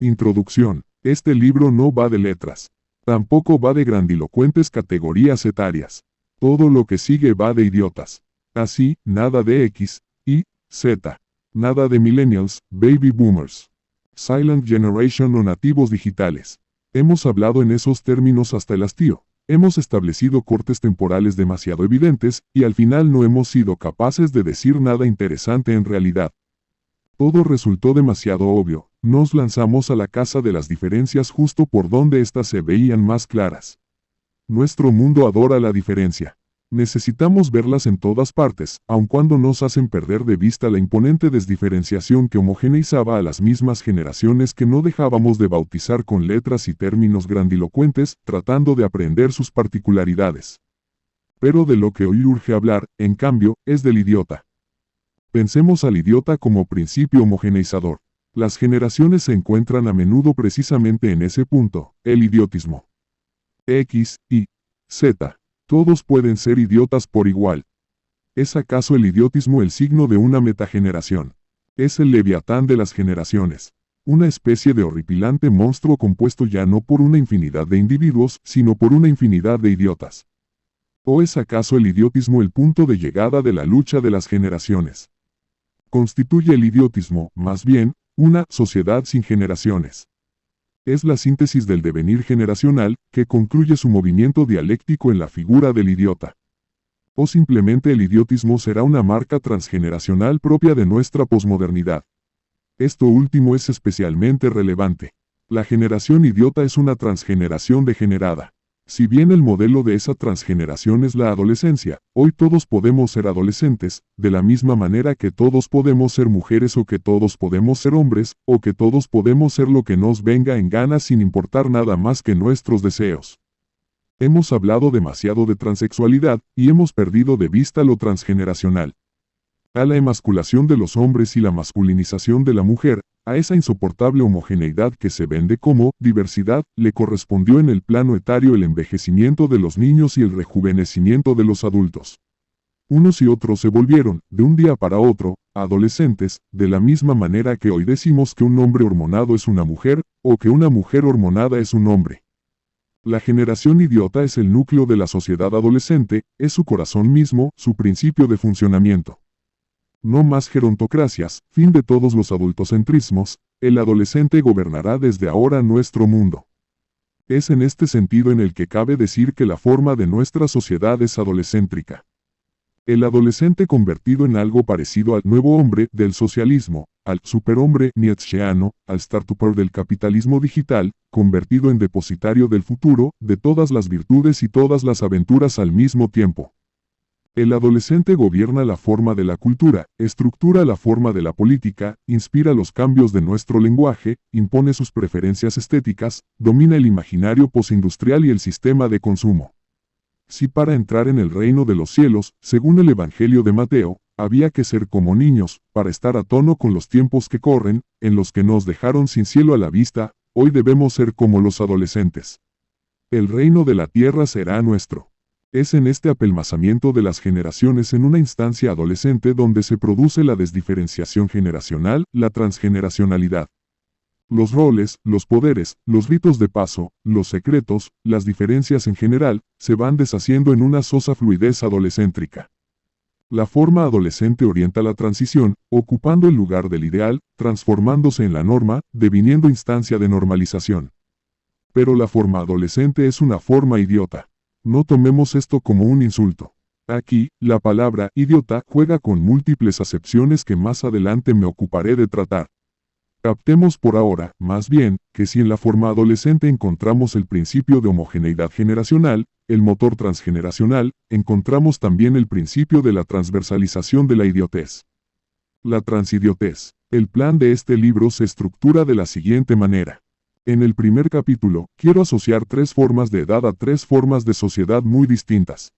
Introducción. Este libro no va de letras. Tampoco va de grandilocuentes categorías etarias. Todo lo que sigue va de idiotas. Así, nada de X, Y, Z. Nada de millennials, baby boomers, silent generation o nativos digitales. Hemos hablado en esos términos hasta el hastío. Hemos establecido cortes temporales demasiado evidentes, y al final no hemos sido capaces de decir nada interesante en realidad. Todo resultó demasiado obvio. Nos lanzamos a la casa de las diferencias justo por donde éstas se veían más claras. Nuestro mundo adora la diferencia. Necesitamos verlas en todas partes, aun cuando nos hacen perder de vista la imponente desdiferenciación que homogeneizaba a las mismas generaciones que no dejábamos de bautizar con letras y términos grandilocuentes, tratando de aprender sus particularidades. Pero de lo que hoy urge hablar, en cambio, es del idiota. Pensemos al idiota como principio homogeneizador. Las generaciones se encuentran a menudo precisamente en ese punto, el idiotismo. X, Y, Z. Todos pueden ser idiotas por igual. ¿Es acaso el idiotismo el signo de una metageneración? Es el leviatán de las generaciones. Una especie de horripilante monstruo compuesto ya no por una infinidad de individuos, sino por una infinidad de idiotas. ¿O es acaso el idiotismo el punto de llegada de la lucha de las generaciones? Constituye el idiotismo, más bien, una sociedad sin generaciones. Es la síntesis del devenir generacional, que concluye su movimiento dialéctico en la figura del idiota. O simplemente el idiotismo será una marca transgeneracional propia de nuestra posmodernidad. Esto último es especialmente relevante. La generación idiota es una transgeneración degenerada. Si bien el modelo de esa transgeneración es la adolescencia, hoy todos podemos ser adolescentes, de la misma manera que todos podemos ser mujeres o que todos podemos ser hombres, o que todos podemos ser lo que nos venga en gana sin importar nada más que nuestros deseos. Hemos hablado demasiado de transexualidad, y hemos perdido de vista lo transgeneracional. A la emasculación de los hombres y la masculinización de la mujer, a esa insoportable homogeneidad que se vende como diversidad, le correspondió en el plano etario el envejecimiento de los niños y el rejuvenecimiento de los adultos. Unos y otros se volvieron, de un día para otro, adolescentes, de la misma manera que hoy decimos que un hombre hormonado es una mujer, o que una mujer hormonada es un hombre. La generación idiota es el núcleo de la sociedad adolescente, es su corazón mismo, su principio de funcionamiento. No más gerontocracias, fin de todos los adultocentrismos, el adolescente gobernará desde ahora nuestro mundo. Es en este sentido en el que cabe decir que la forma de nuestra sociedad es adolescéntrica. El adolescente convertido en algo parecido al nuevo hombre del socialismo, al superhombre nietzscheano, al startupper del capitalismo digital, convertido en depositario del futuro, de todas las virtudes y todas las aventuras al mismo tiempo. El adolescente gobierna la forma de la cultura, estructura la forma de la política, inspira los cambios de nuestro lenguaje, impone sus preferencias estéticas, domina el imaginario postindustrial y el sistema de consumo. Si para entrar en el reino de los cielos, según el Evangelio de Mateo, había que ser como niños, para estar a tono con los tiempos que corren, en los que nos dejaron sin cielo a la vista, hoy debemos ser como los adolescentes. El reino de la tierra será nuestro. Es en este apelmazamiento de las generaciones en una instancia adolescente donde se produce la desdiferenciación generacional, la transgeneracionalidad. Los roles, los poderes, los ritos de paso, los secretos, las diferencias en general, se van deshaciendo en una sosa fluidez adolescéntrica. La forma adolescente orienta la transición, ocupando el lugar del ideal, transformándose en la norma, deviniendo instancia de normalización. Pero la forma adolescente es una forma idiota. No tomemos esto como un insulto. Aquí, la palabra idiota juega con múltiples acepciones que más adelante me ocuparé de tratar. Captemos por ahora, más bien, que si en la forma adolescente encontramos el principio de homogeneidad generacional, el motor transgeneracional, encontramos también el principio de la transversalización de la idiotez. La transidiotez. El plan de este libro se estructura de la siguiente manera. En el primer capítulo, quiero asociar 3 formas de edad a 3 formas de sociedad muy distintas.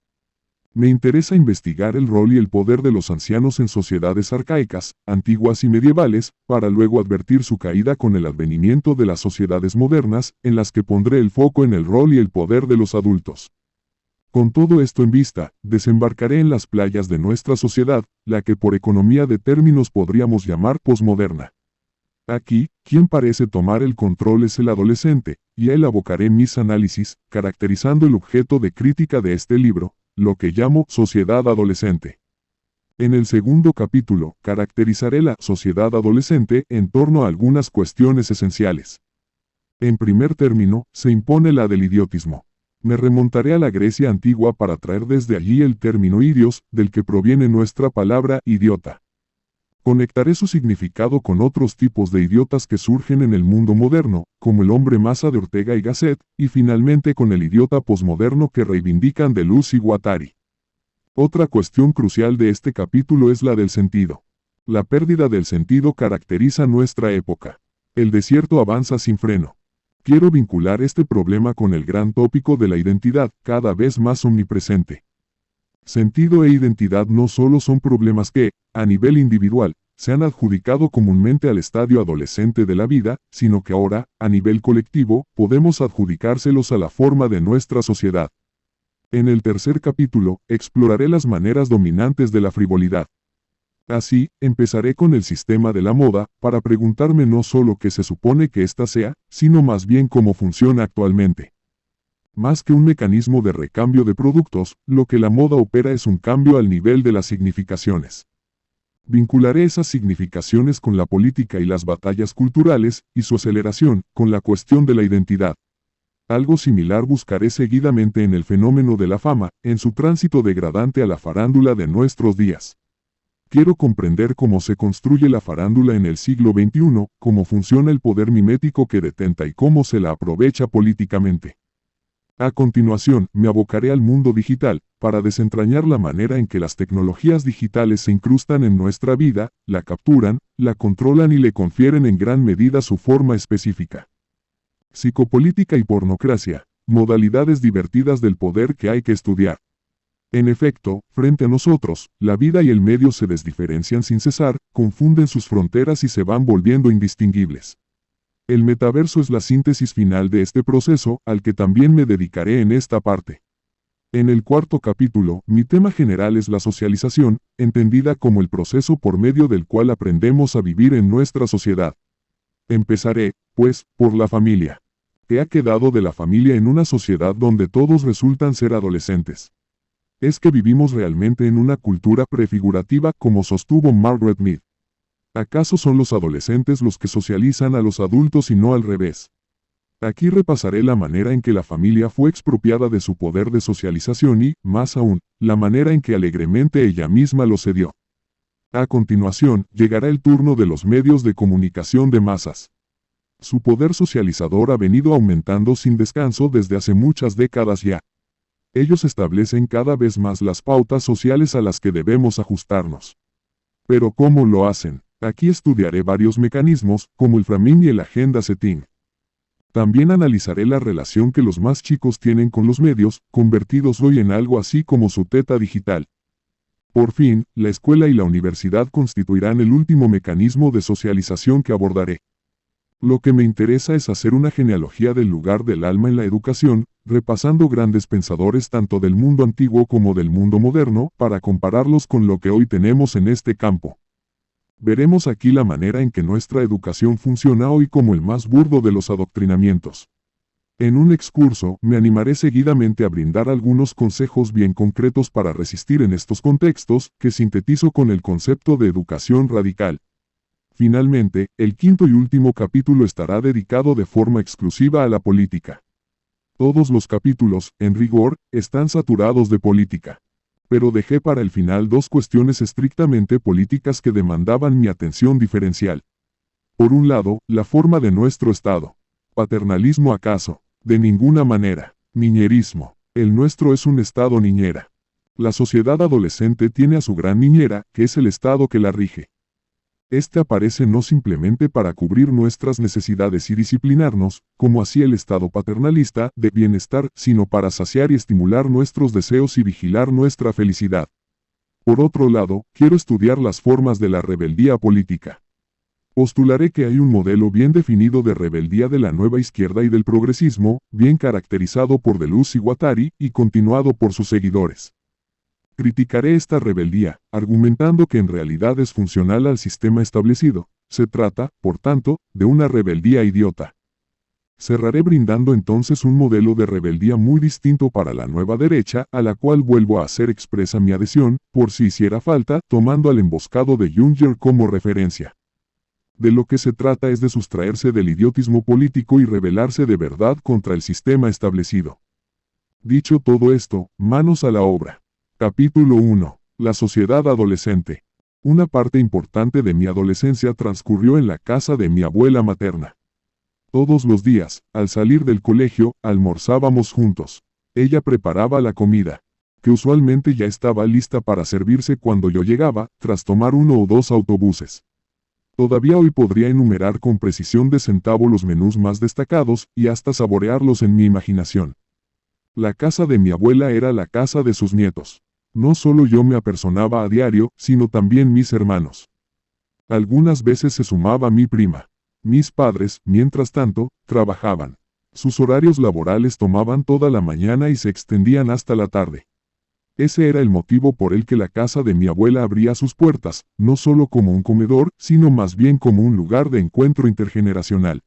Me interesa investigar el rol y el poder de los ancianos en sociedades arcaicas, antiguas y medievales, para luego advertir su caída con el advenimiento de las sociedades modernas, en las que pondré el foco en el rol y el poder de los adultos. Con todo esto en vista, desembarcaré en las playas de nuestra sociedad, la que por economía de términos podríamos llamar posmoderna. Aquí, quien parece tomar el control es el adolescente, y a él abocaré mis análisis, caracterizando el objeto de crítica de este libro, lo que llamo sociedad adolescente. En el segundo capítulo, caracterizaré la sociedad adolescente en torno a algunas cuestiones esenciales. En primer término, se impone la del idiotismo. Me remontaré a la Grecia antigua para traer desde allí el término idios, del que proviene nuestra palabra idiota. Conectaré su significado con otros tipos de idiotas que surgen en el mundo moderno, como el hombre masa de Ortega y Gasset, y finalmente con el idiota posmoderno que reivindican Deleuze y Guattari. Otra cuestión crucial de este capítulo es la del sentido. La pérdida del sentido caracteriza nuestra época. El desierto avanza sin freno. Quiero vincular este problema con el gran tópico de la identidad, cada vez más omnipresente. Sentido e identidad no solo son problemas que, a nivel individual, se han adjudicado comúnmente al estadio adolescente de la vida, sino que ahora, a nivel colectivo, podemos adjudicárselos a la forma de nuestra sociedad. En el tercer capítulo, exploraré las maneras dominantes de la frivolidad. Así, empezaré con el sistema de la moda, para preguntarme no solo qué se supone que ésta sea, sino más bien cómo funciona actualmente. Más que un mecanismo de recambio de productos, lo que la moda opera es un cambio al nivel de las significaciones. Vincularé esas significaciones con la política y las batallas culturales, y su aceleración, con la cuestión de la identidad. Algo similar buscaré seguidamente en el fenómeno de la fama, en su tránsito degradante a la farándula de nuestros días. Quiero comprender cómo se construye la farándula en el siglo XXI, cómo funciona el poder mimético que detenta y cómo se la aprovecha políticamente. A continuación, me abocaré al mundo digital, para desentrañar la manera en que las tecnologías digitales se incrustan en nuestra vida, la capturan, la controlan y le confieren en gran medida su forma específica. Psicopolítica y pornocracia, modalidades divertidas del poder que hay que estudiar. En efecto, frente a nosotros, la vida y el medio se desdiferencian sin cesar, confunden sus fronteras y se van volviendo indistinguibles. El metaverso es la síntesis final de este proceso, al que también me dedicaré en esta parte. En el cuarto capítulo, mi tema general es la socialización, entendida como el proceso por medio del cual aprendemos a vivir en nuestra sociedad. Empezaré, pues, por la familia. ¿Qué ha quedado de la familia en una sociedad donde todos resultan ser adolescentes? ¿Es que vivimos realmente en una cultura prefigurativa como sostuvo Margaret Mead? ¿Acaso son los adolescentes los que socializan a los adultos y no al revés? Aquí repasaré la manera en que la familia fue expropiada de su poder de socialización y, más aún, la manera en que alegremente ella misma lo cedió. A continuación, llegará el turno de los medios de comunicación de masas. Su poder socializador ha venido aumentando sin descanso desde hace muchas décadas ya. Ellos establecen cada vez más las pautas sociales a las que debemos ajustarnos. Pero ¿cómo lo hacen? Aquí estudiaré varios mecanismos, como el framing y el agenda setting. También analizaré la relación que los más chicos tienen con los medios, convertidos hoy en algo así como su teta digital. Por fin, la escuela y la universidad constituirán el último mecanismo de socialización que abordaré. Lo que me interesa es hacer una genealogía del lugar del alma en la educación, repasando grandes pensadores tanto del mundo antiguo como del mundo moderno, para compararlos con lo que hoy tenemos en este campo. Veremos aquí la manera en que nuestra educación funciona hoy como el más burdo de los adoctrinamientos. En un excurso, me animaré seguidamente a brindar algunos consejos bien concretos para resistir en estos contextos, que sintetizo con el concepto de educación radical. Finalmente, el quinto y último capítulo estará dedicado de forma exclusiva a la política. Todos los capítulos, en rigor, están saturados de política. Pero dejé para el final dos cuestiones estrictamente políticas que demandaban mi atención diferencial. Por un lado, la forma de nuestro Estado. ¿Paternalismo acaso? De ninguna manera. Niñerismo. El nuestro es un Estado niñera. La sociedad adolescente tiene a su gran niñera, que es el Estado que la rige. Este aparece no simplemente para cubrir nuestras necesidades y disciplinarnos, como hacía el Estado paternalista, de bienestar, sino para saciar y estimular nuestros deseos y vigilar nuestra felicidad. Por otro lado, quiero estudiar las formas de la rebeldía política. Postularé que hay un modelo bien definido de rebeldía de la nueva izquierda y del progresismo, bien caracterizado por Deleuze y Guattari, y continuado por sus seguidores. Criticaré esta rebeldía, argumentando que en realidad es funcional al sistema establecido. Se trata, por tanto, de una rebeldía idiota. Cerraré brindando entonces un modelo de rebeldía muy distinto para la nueva derecha, a la cual vuelvo a hacer expresa mi adhesión, por si hiciera falta, tomando al emboscado de Junger como referencia. De lo que se trata es de sustraerse del idiotismo político y rebelarse de verdad contra el sistema establecido. Dicho todo esto, manos a la obra. Capítulo 1. La sociedad adolescente. Una parte importante de mi adolescencia transcurrió en la casa de mi abuela materna. Todos los días, al salir del colegio, almorzábamos juntos. Ella preparaba la comida, que usualmente ya estaba lista para servirse cuando yo llegaba, tras tomar 1 o 2 autobuses. Todavía hoy podría enumerar con precisión de centavo los menús más destacados y hasta saborearlos en mi imaginación. La casa de mi abuela era la casa de sus nietos. No solo yo me apersonaba a diario, sino también mis hermanos. Algunas veces se sumaba mi prima. Mis padres, mientras tanto, trabajaban. Sus horarios laborales tomaban toda la mañana y se extendían hasta la tarde. Ese era el motivo por el que la casa de mi abuela abría sus puertas, no solo como un comedor, sino más bien como un lugar de encuentro intergeneracional.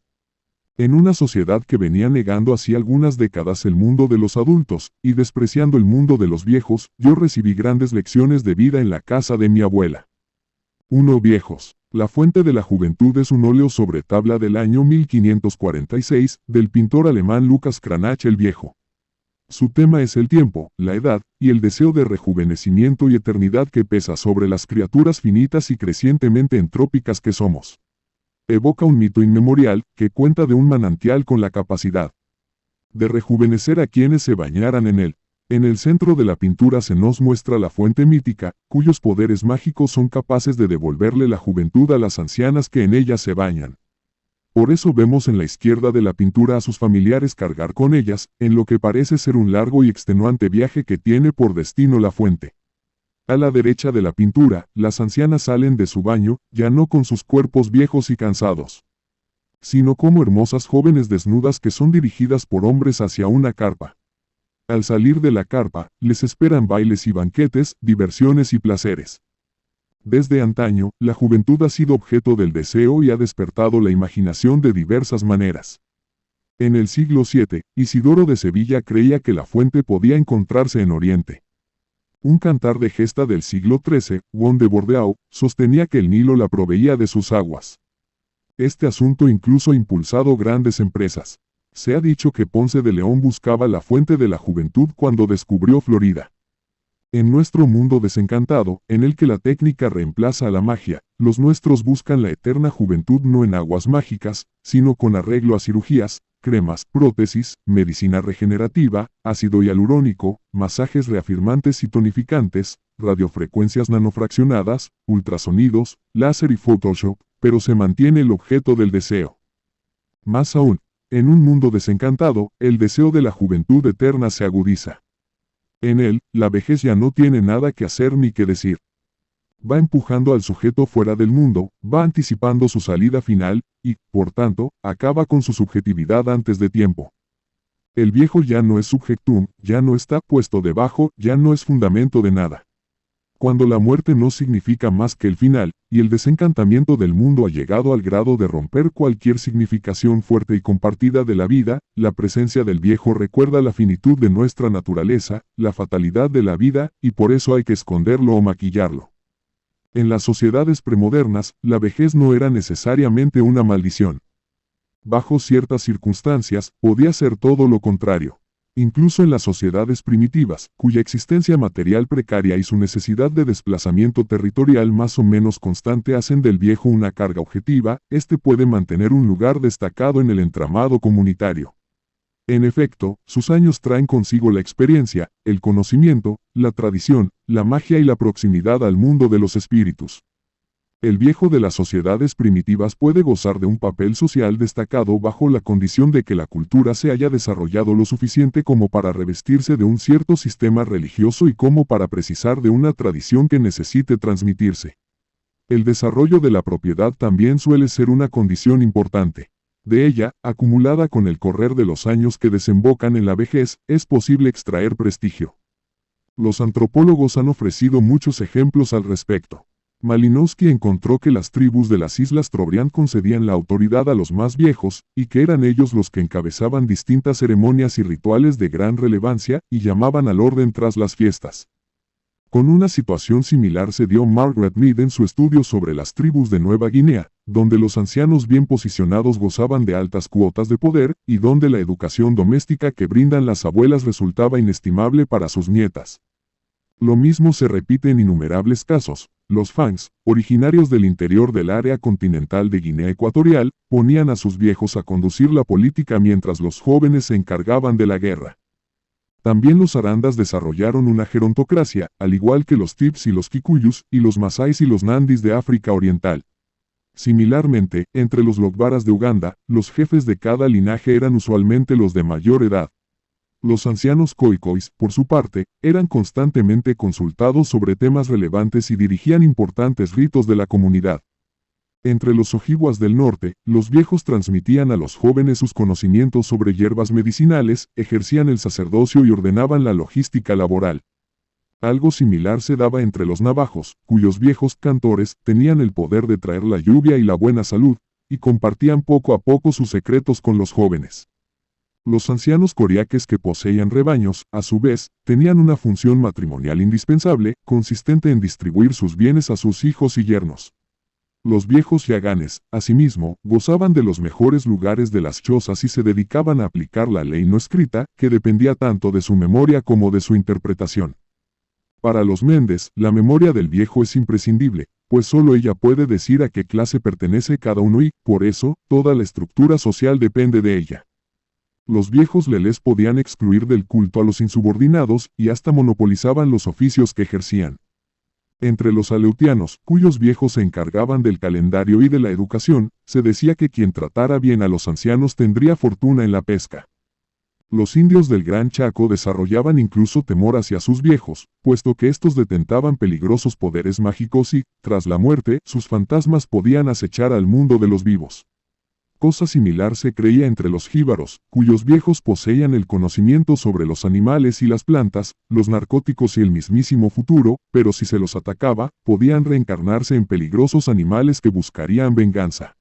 En una sociedad que venía negando hacía algunas décadas el mundo de los adultos, y despreciando el mundo de los viejos, yo recibí grandes lecciones de vida en la casa de mi abuela. 1. Viejos. La fuente de la juventud es un óleo sobre tabla del año 1546, del pintor alemán Lucas Cranach el Viejo. Su tema es el tiempo, la edad, y el deseo de rejuvenecimiento y eternidad que pesa sobre las criaturas finitas y crecientemente entrópicas que somos. Evoca un mito inmemorial, que cuenta de un manantial con la capacidad de rejuvenecer a quienes se bañaran en él. En el centro de la pintura se nos muestra la fuente mítica, cuyos poderes mágicos son capaces de devolverle la juventud a las ancianas que en ella se bañan. Por eso vemos en la izquierda de la pintura a sus familiares cargar con ellas, en lo que parece ser un largo y extenuante viaje que tiene por destino la fuente. A la derecha de la pintura, las ancianas salen de su baño, ya no con sus cuerpos viejos y cansados, sino como hermosas jóvenes desnudas que son dirigidas por hombres hacia una carpa. Al salir de la carpa, les esperan bailes y banquetes, diversiones y placeres. Desde antaño, la juventud ha sido objeto del deseo y ha despertado la imaginación de diversas maneras. En el siglo VII, Isidoro de Sevilla creía que la fuente podía encontrarse en Oriente. Un cantar de gesta del siglo XIII, Juan de Bordeaux, sostenía que el Nilo la proveía de sus aguas. Este asunto incluso ha impulsado grandes empresas. Se ha dicho que Ponce de León buscaba la fuente de la juventud cuando descubrió Florida. En nuestro mundo desencantado, en el que la técnica reemplaza a la magia, los nuestros buscan la eterna juventud no en aguas mágicas, sino con arreglo a cirugías, cremas, prótesis, medicina regenerativa, ácido hialurónico, masajes reafirmantes y tonificantes, radiofrecuencias nanofraccionadas, ultrasonidos, láser y Photoshop, pero se mantiene el objeto del deseo. Más aún, en un mundo desencantado, el deseo de la juventud eterna se agudiza. En él, la vejez ya no tiene nada que hacer ni que decir. Va empujando al sujeto fuera del mundo, va anticipando su salida final, y, por tanto, acaba con su subjetividad antes de tiempo. El viejo ya no es subjectum, ya no está puesto debajo, ya no es fundamento de nada. Cuando la muerte no significa más que el final, y el desencantamiento del mundo ha llegado al grado de romper cualquier significación fuerte y compartida de la vida, la presencia del viejo recuerda la finitud de nuestra naturaleza, la fatalidad de la vida, y por eso hay que esconderlo o maquillarlo. En las sociedades premodernas, la vejez no era necesariamente una maldición. Bajo ciertas circunstancias, podía ser todo lo contrario. Incluso en las sociedades primitivas, cuya existencia material precaria y su necesidad de desplazamiento territorial más o menos constante hacen del viejo una carga objetiva, éste puede mantener un lugar destacado en el entramado comunitario. En efecto, sus años traen consigo la experiencia, el conocimiento, la tradición, la magia y la proximidad al mundo de los espíritus. El viejo de las sociedades primitivas puede gozar de un papel social destacado bajo la condición de que la cultura se haya desarrollado lo suficiente como para revestirse de un cierto sistema religioso y como para precisar de una tradición que necesite transmitirse. El desarrollo de la propiedad también suele ser una condición importante. De ella, acumulada con el correr de los años que desembocan en la vejez, es posible extraer prestigio. Los antropólogos han ofrecido muchos ejemplos al respecto. Malinowski encontró que las tribus de las Islas Trobriand concedían la autoridad a los más viejos, y que eran ellos los que encabezaban distintas ceremonias y rituales de gran relevancia, y llamaban al orden tras las fiestas. Con una situación similar se dio Margaret Mead en su estudio sobre las tribus de Nueva Guinea, donde los ancianos bien posicionados gozaban de altas cuotas de poder, y donde la educación doméstica que brindan las abuelas resultaba inestimable para sus nietas. Lo mismo se repite en innumerables casos. Los Fangs, originarios del interior del área continental de Guinea Ecuatorial, ponían a sus viejos a conducir la política mientras los jóvenes se encargaban de la guerra. También los Arandas desarrollaron una gerontocracia, al igual que los Tips y los Kikuyus, y los Masáis y los Nandis de África Oriental. Similarmente, entre los Logbaras de Uganda, los jefes de cada linaje eran usualmente los de mayor edad. Los ancianos Khoikhoi, por su parte, eran constantemente consultados sobre temas relevantes y dirigían importantes ritos de la comunidad. Entre los Ojibwas del norte, los viejos transmitían a los jóvenes sus conocimientos sobre hierbas medicinales, ejercían el sacerdocio y ordenaban la logística laboral. Algo similar se daba entre los navajos, cuyos viejos cantores tenían el poder de traer la lluvia y la buena salud, y compartían poco a poco sus secretos con los jóvenes. Los ancianos coriaques que poseían rebaños, a su vez, tenían una función matrimonial indispensable, consistente en distribuir sus bienes a sus hijos y yernos. Los viejos yaganes, asimismo, gozaban de los mejores lugares de las chozas y se dedicaban a aplicar la ley no escrita, que dependía tanto de su memoria como de su interpretación. Para los Mendes, la memoria del viejo es imprescindible, pues solo ella puede decir a qué clase pertenece cada uno y, por eso, toda la estructura social depende de ella. Los viejos lelés podían excluir del culto a los insubordinados y hasta monopolizaban los oficios que ejercían. Entre los aleutianos, cuyos viejos se encargaban del calendario y de la educación, se decía que quien tratara bien a los ancianos tendría fortuna en la pesca. Los indios del Gran Chaco desarrollaban incluso temor hacia sus viejos, puesto que estos detentaban peligrosos poderes mágicos y, tras la muerte, sus fantasmas podían acechar al mundo de los vivos. Cosa similar se creía entre los jíbaros, cuyos viejos poseían el conocimiento sobre los animales y las plantas, los narcóticos y el mismísimo futuro, pero si se los atacaba, podían reencarnarse en peligrosos animales que buscarían venganza.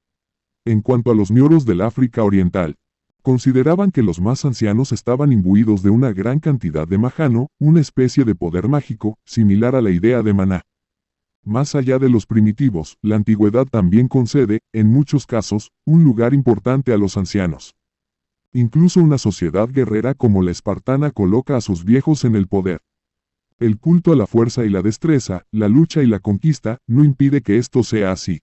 En cuanto a los ñoros del África Oriental, consideraban que los más ancianos estaban imbuidos de una gran cantidad de majano, una especie de poder mágico, similar a la idea de maná. Más allá de los primitivos, la antigüedad también concede, en muchos casos, un lugar importante a los ancianos. Incluso una sociedad guerrera como la espartana coloca a sus viejos en el poder. El culto a la fuerza y la destreza, la lucha y la conquista, no impide que esto sea así.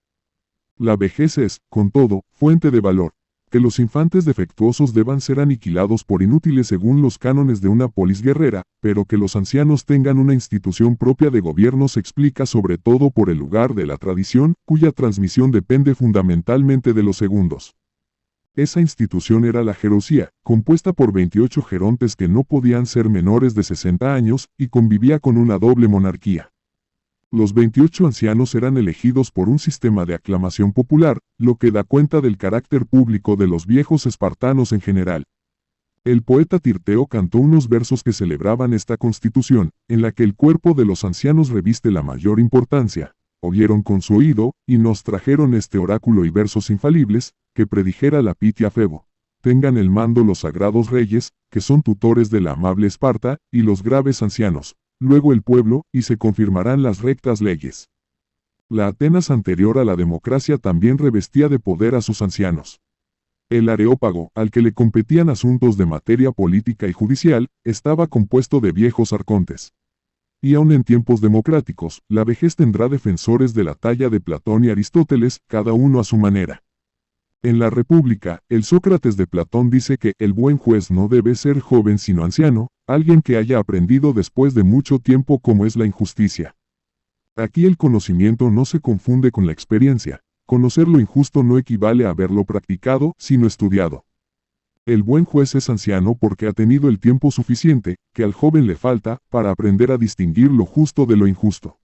La vejez es, con todo, fuente de valor. Que los infantes defectuosos deban ser aniquilados por inútiles según los cánones de una polis guerrera, pero que los ancianos tengan una institución propia de gobierno se explica sobre todo por el lugar de la tradición, cuya transmisión depende fundamentalmente de los segundos. Esa institución era la gerousia, compuesta por 28 gerontes que no podían ser menores de 60 años, y convivía con una doble monarquía. Los 28 ancianos eran elegidos por un sistema de aclamación popular, lo que da cuenta del carácter público de los viejos espartanos en general. El poeta Tirteo cantó unos versos que celebraban esta constitución, en la que el cuerpo de los ancianos reviste la mayor importancia. Oyeron con su oído, y nos trajeron este oráculo y versos infalibles, que predijera la Pitia Febo. Tengan el mando los sagrados reyes, que son tutores de la amable Esparta, y los graves ancianos. Luego el pueblo, y se confirmarán las rectas leyes. La Atenas anterior a la democracia también revestía de poder a sus ancianos. El Areópago, al que le competían asuntos de materia política y judicial, estaba compuesto de viejos arcontes. Y aun en tiempos democráticos, la vejez tendrá defensores de la talla de Platón y Aristóteles, cada uno a su manera. En la República, el Sócrates de Platón dice que el buen juez no debe ser joven sino anciano, alguien que haya aprendido después de mucho tiempo cómo es la injusticia. Aquí el conocimiento no se confunde con la experiencia. Conocer lo injusto no equivale a haberlo practicado, sino estudiado. El buen juez es anciano porque ha tenido el tiempo suficiente, que al joven le falta, para aprender a distinguir lo justo de lo injusto.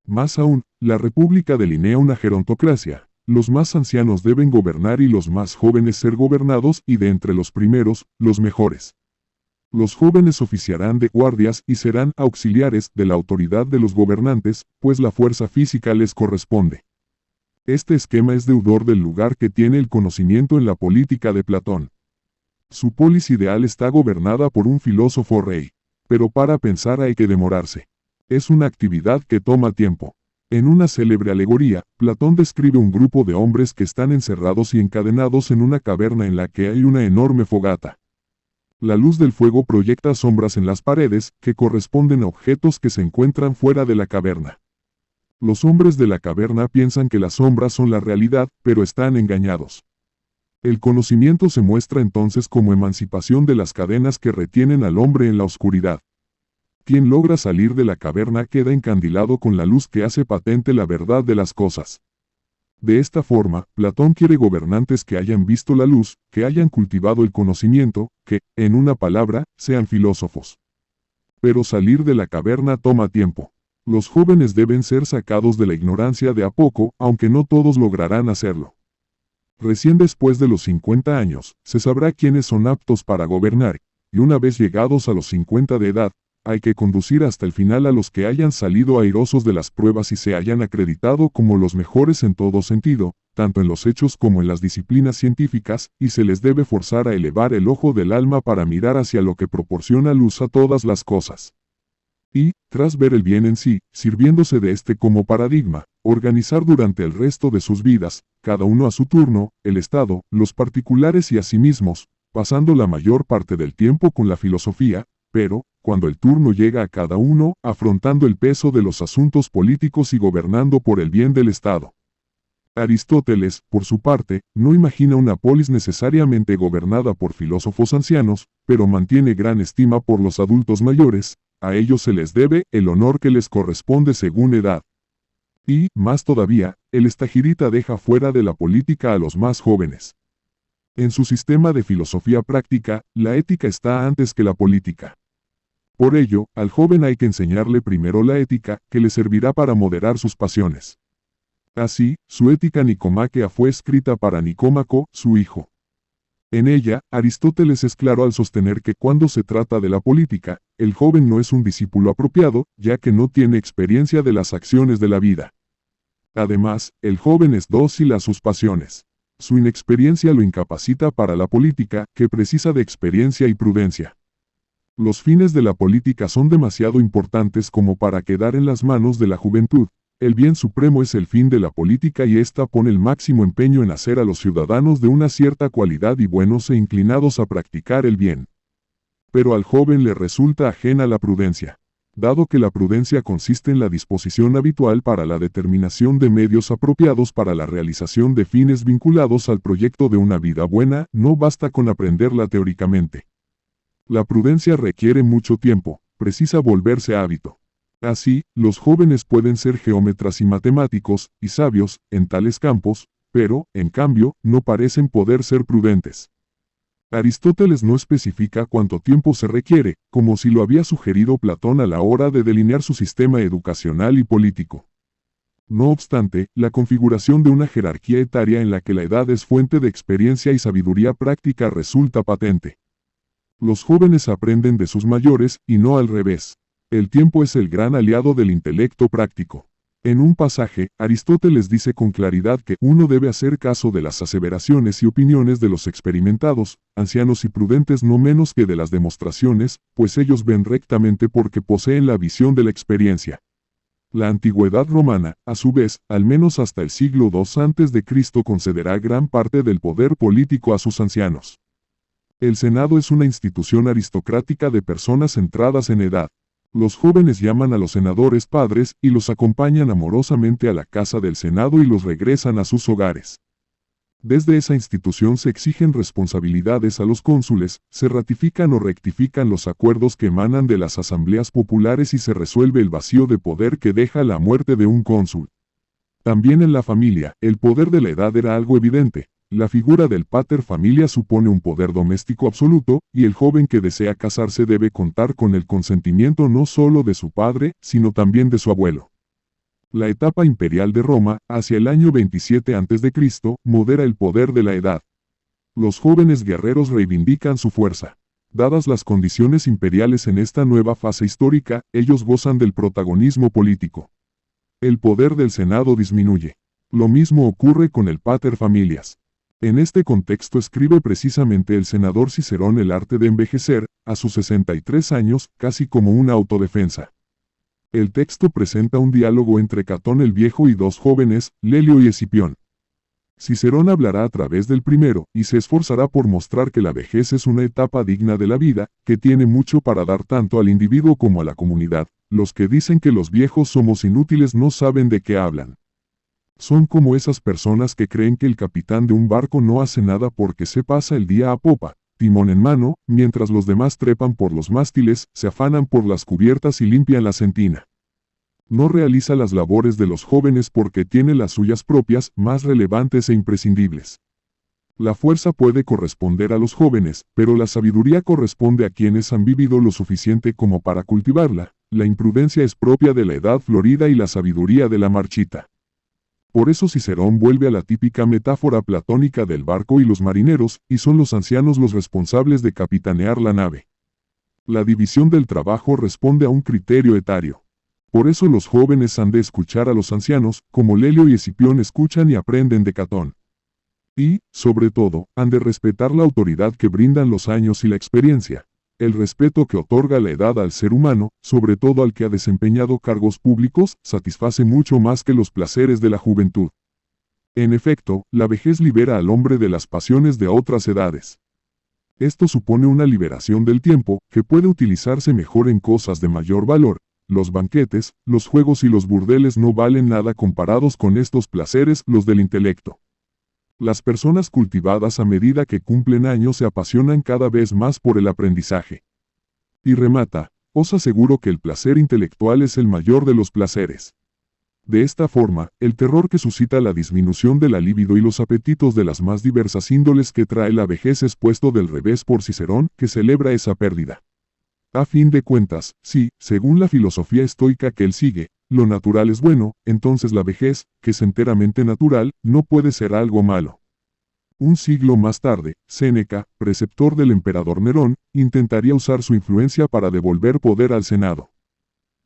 Más aún, la República delinea una gerontocracia. Los más ancianos deben gobernar y los más jóvenes ser gobernados y de entre los primeros, los mejores. Los jóvenes oficiarán de guardias y serán auxiliares de la autoridad de los gobernantes, pues la fuerza física les corresponde. Este esquema es deudor del lugar que tiene el conocimiento en la política de Platón. Su polis ideal está gobernada por un filósofo rey. Pero para pensar hay que demorarse. Es una actividad que toma tiempo. En una célebre alegoría, Platón describe un grupo de hombres que están encerrados y encadenados en una caverna en la que hay una enorme fogata. La luz del fuego proyecta sombras en las paredes, que corresponden a objetos que se encuentran fuera de la caverna. Los hombres de la caverna piensan que las sombras son la realidad, pero están engañados. El conocimiento se muestra entonces como emancipación de las cadenas que retienen al hombre en la oscuridad. Quien logra salir de la caverna queda encandilado con la luz que hace patente la verdad de las cosas. De esta forma, Platón quiere gobernantes que hayan visto la luz, que hayan cultivado el conocimiento, que, en una palabra, sean filósofos. Pero salir de la caverna toma tiempo. Los jóvenes deben ser sacados de la ignorancia de a poco, aunque no todos lograrán hacerlo. Recién después de los 50 años, se sabrá quiénes son aptos para gobernar, y una vez llegados a los 50 de edad, hay que conducir hasta el final a los que hayan salido airosos de las pruebas y se hayan acreditado como los mejores en todo sentido, tanto en los hechos como en las disciplinas científicas, y se les debe forzar a elevar el ojo del alma para mirar hacia lo que proporciona luz a todas las cosas. Y, tras ver el bien en sí, sirviéndose de este como paradigma, organizar durante el resto de sus vidas, cada uno a su turno, el Estado, los particulares y a sí mismos, pasando la mayor parte del tiempo con la filosofía, pero, cuando el turno llega a cada uno, afrontando el peso de los asuntos políticos y gobernando por el bien del Estado. Aristóteles, por su parte, no imagina una polis necesariamente gobernada por filósofos ancianos, pero mantiene gran estima por los adultos mayores, a ellos se les debe el honor que les corresponde según edad. Y, más todavía, el estagirita deja fuera de la política a los más jóvenes. En su sistema de filosofía práctica, la ética está antes que la política. Por ello, al joven hay que enseñarle primero la ética, que le servirá para moderar sus pasiones. Así, su ética nicomáquea fue escrita para Nicómaco, su hijo. En ella, Aristóteles es claro al sostener que cuando se trata de la política, el joven no es un discípulo apropiado, ya que no tiene experiencia de las acciones de la vida. Además, el joven es dócil a sus pasiones. Su inexperiencia lo incapacita para la política, que precisa de experiencia y prudencia. Los fines de la política son demasiado importantes como para quedar en las manos de la juventud. El bien supremo es el fin de la política y ésta pone el máximo empeño en hacer a los ciudadanos de una cierta cualidad y buenos e inclinados a practicar el bien. Pero al joven le resulta ajena la prudencia. Dado que la prudencia consiste en la disposición habitual para la determinación de medios apropiados para la realización de fines vinculados al proyecto de una vida buena, no basta con aprenderla teóricamente. La prudencia requiere mucho tiempo, precisa volverse hábito. Así, los jóvenes pueden ser geómetras y matemáticos, y sabios, en tales campos, pero, en cambio, no parecen poder ser prudentes. Aristóteles no especifica cuánto tiempo se requiere, como si lo había sugerido Platón a la hora de delinear su sistema educacional y político. No obstante, la configuración de una jerarquía etaria en la que la edad es fuente de experiencia y sabiduría práctica resulta patente. Los jóvenes aprenden de sus mayores, y no al revés. El tiempo es el gran aliado del intelecto práctico. En un pasaje, Aristóteles dice con claridad que uno debe hacer caso de las aseveraciones y opiniones de los experimentados, ancianos y prudentes no menos que de las demostraciones, pues ellos ven rectamente porque poseen la visión de la experiencia. La antigüedad romana, a su vez, al menos hasta el siglo II a.C., concederá gran parte del poder político a sus ancianos. El Senado es una institución aristocrática de personas entradas en edad. Los jóvenes llaman a los senadores padres y los acompañan amorosamente a la casa del Senado y los regresan a sus hogares. Desde esa institución se exigen responsabilidades a los cónsules, se ratifican o rectifican los acuerdos que emanan de las asambleas populares y se resuelve el vacío de poder que deja la muerte de un cónsul. También en la familia, el poder de la edad era algo evidente. La figura del pater familia supone un poder doméstico absoluto, y el joven que desea casarse debe contar con el consentimiento no solo de su padre, sino también de su abuelo. La etapa imperial de Roma, hacia el año 27 a.C., modera el poder de la edad. Los jóvenes guerreros reivindican su fuerza. Dadas las condiciones imperiales en esta nueva fase histórica, ellos gozan del protagonismo político. El poder del Senado disminuye. Lo mismo ocurre con el pater familias. En este contexto escribe precisamente el senador Cicerón El arte de envejecer, a sus 63 años, casi como una autodefensa. El texto presenta un diálogo entre Catón el Viejo y dos jóvenes, Lelio y Escipión. Cicerón hablará a través del primero, y se esforzará por mostrar que la vejez es una etapa digna de la vida, que tiene mucho para dar tanto al individuo como a la comunidad. Los que dicen que los viejos somos inútiles no saben de qué hablan. Son como esas personas que creen que el capitán de un barco no hace nada porque se pasa el día a popa, timón en mano, mientras los demás trepan por los mástiles, se afanan por las cubiertas y limpian la sentina. No realiza las labores de los jóvenes porque tiene las suyas propias, más relevantes e imprescindibles. La fuerza puede corresponder a los jóvenes, pero la sabiduría corresponde a quienes han vivido lo suficiente como para cultivarla. La imprudencia es propia de la edad florida y la sabiduría de la marchita. Por eso Cicerón vuelve a la típica metáfora platónica del barco y los marineros, y son los ancianos los responsables de capitanear la nave. La división del trabajo responde a un criterio etario. Por eso los jóvenes han de escuchar a los ancianos, como Lelio y Escipión escuchan y aprenden de Catón. Y, sobre todo, han de respetar la autoridad que brindan los años y la experiencia. El respeto que otorga la edad al ser humano, sobre todo al que ha desempeñado cargos públicos, satisface mucho más que los placeres de la juventud. En efecto, la vejez libera al hombre de las pasiones de otras edades. Esto supone una liberación del tiempo, que puede utilizarse mejor en cosas de mayor valor. Los banquetes, los juegos y los burdeles no valen nada comparados con estos placeres, los del intelecto. Las personas cultivadas a medida que cumplen años se apasionan cada vez más por el aprendizaje. Y remata, os aseguro que el placer intelectual es el mayor de los placeres. De esta forma, el terror que suscita la disminución de la libido y los apetitos de las más diversas índoles que trae la vejez es puesto del revés por Cicerón, que celebra esa pérdida. A fin de cuentas, si, según la filosofía estoica que él sigue, lo natural es bueno, entonces la vejez, que es enteramente natural, no puede ser algo malo. Un siglo más tarde, Séneca, preceptor del emperador Nerón, intentaría usar su influencia para devolver poder al Senado.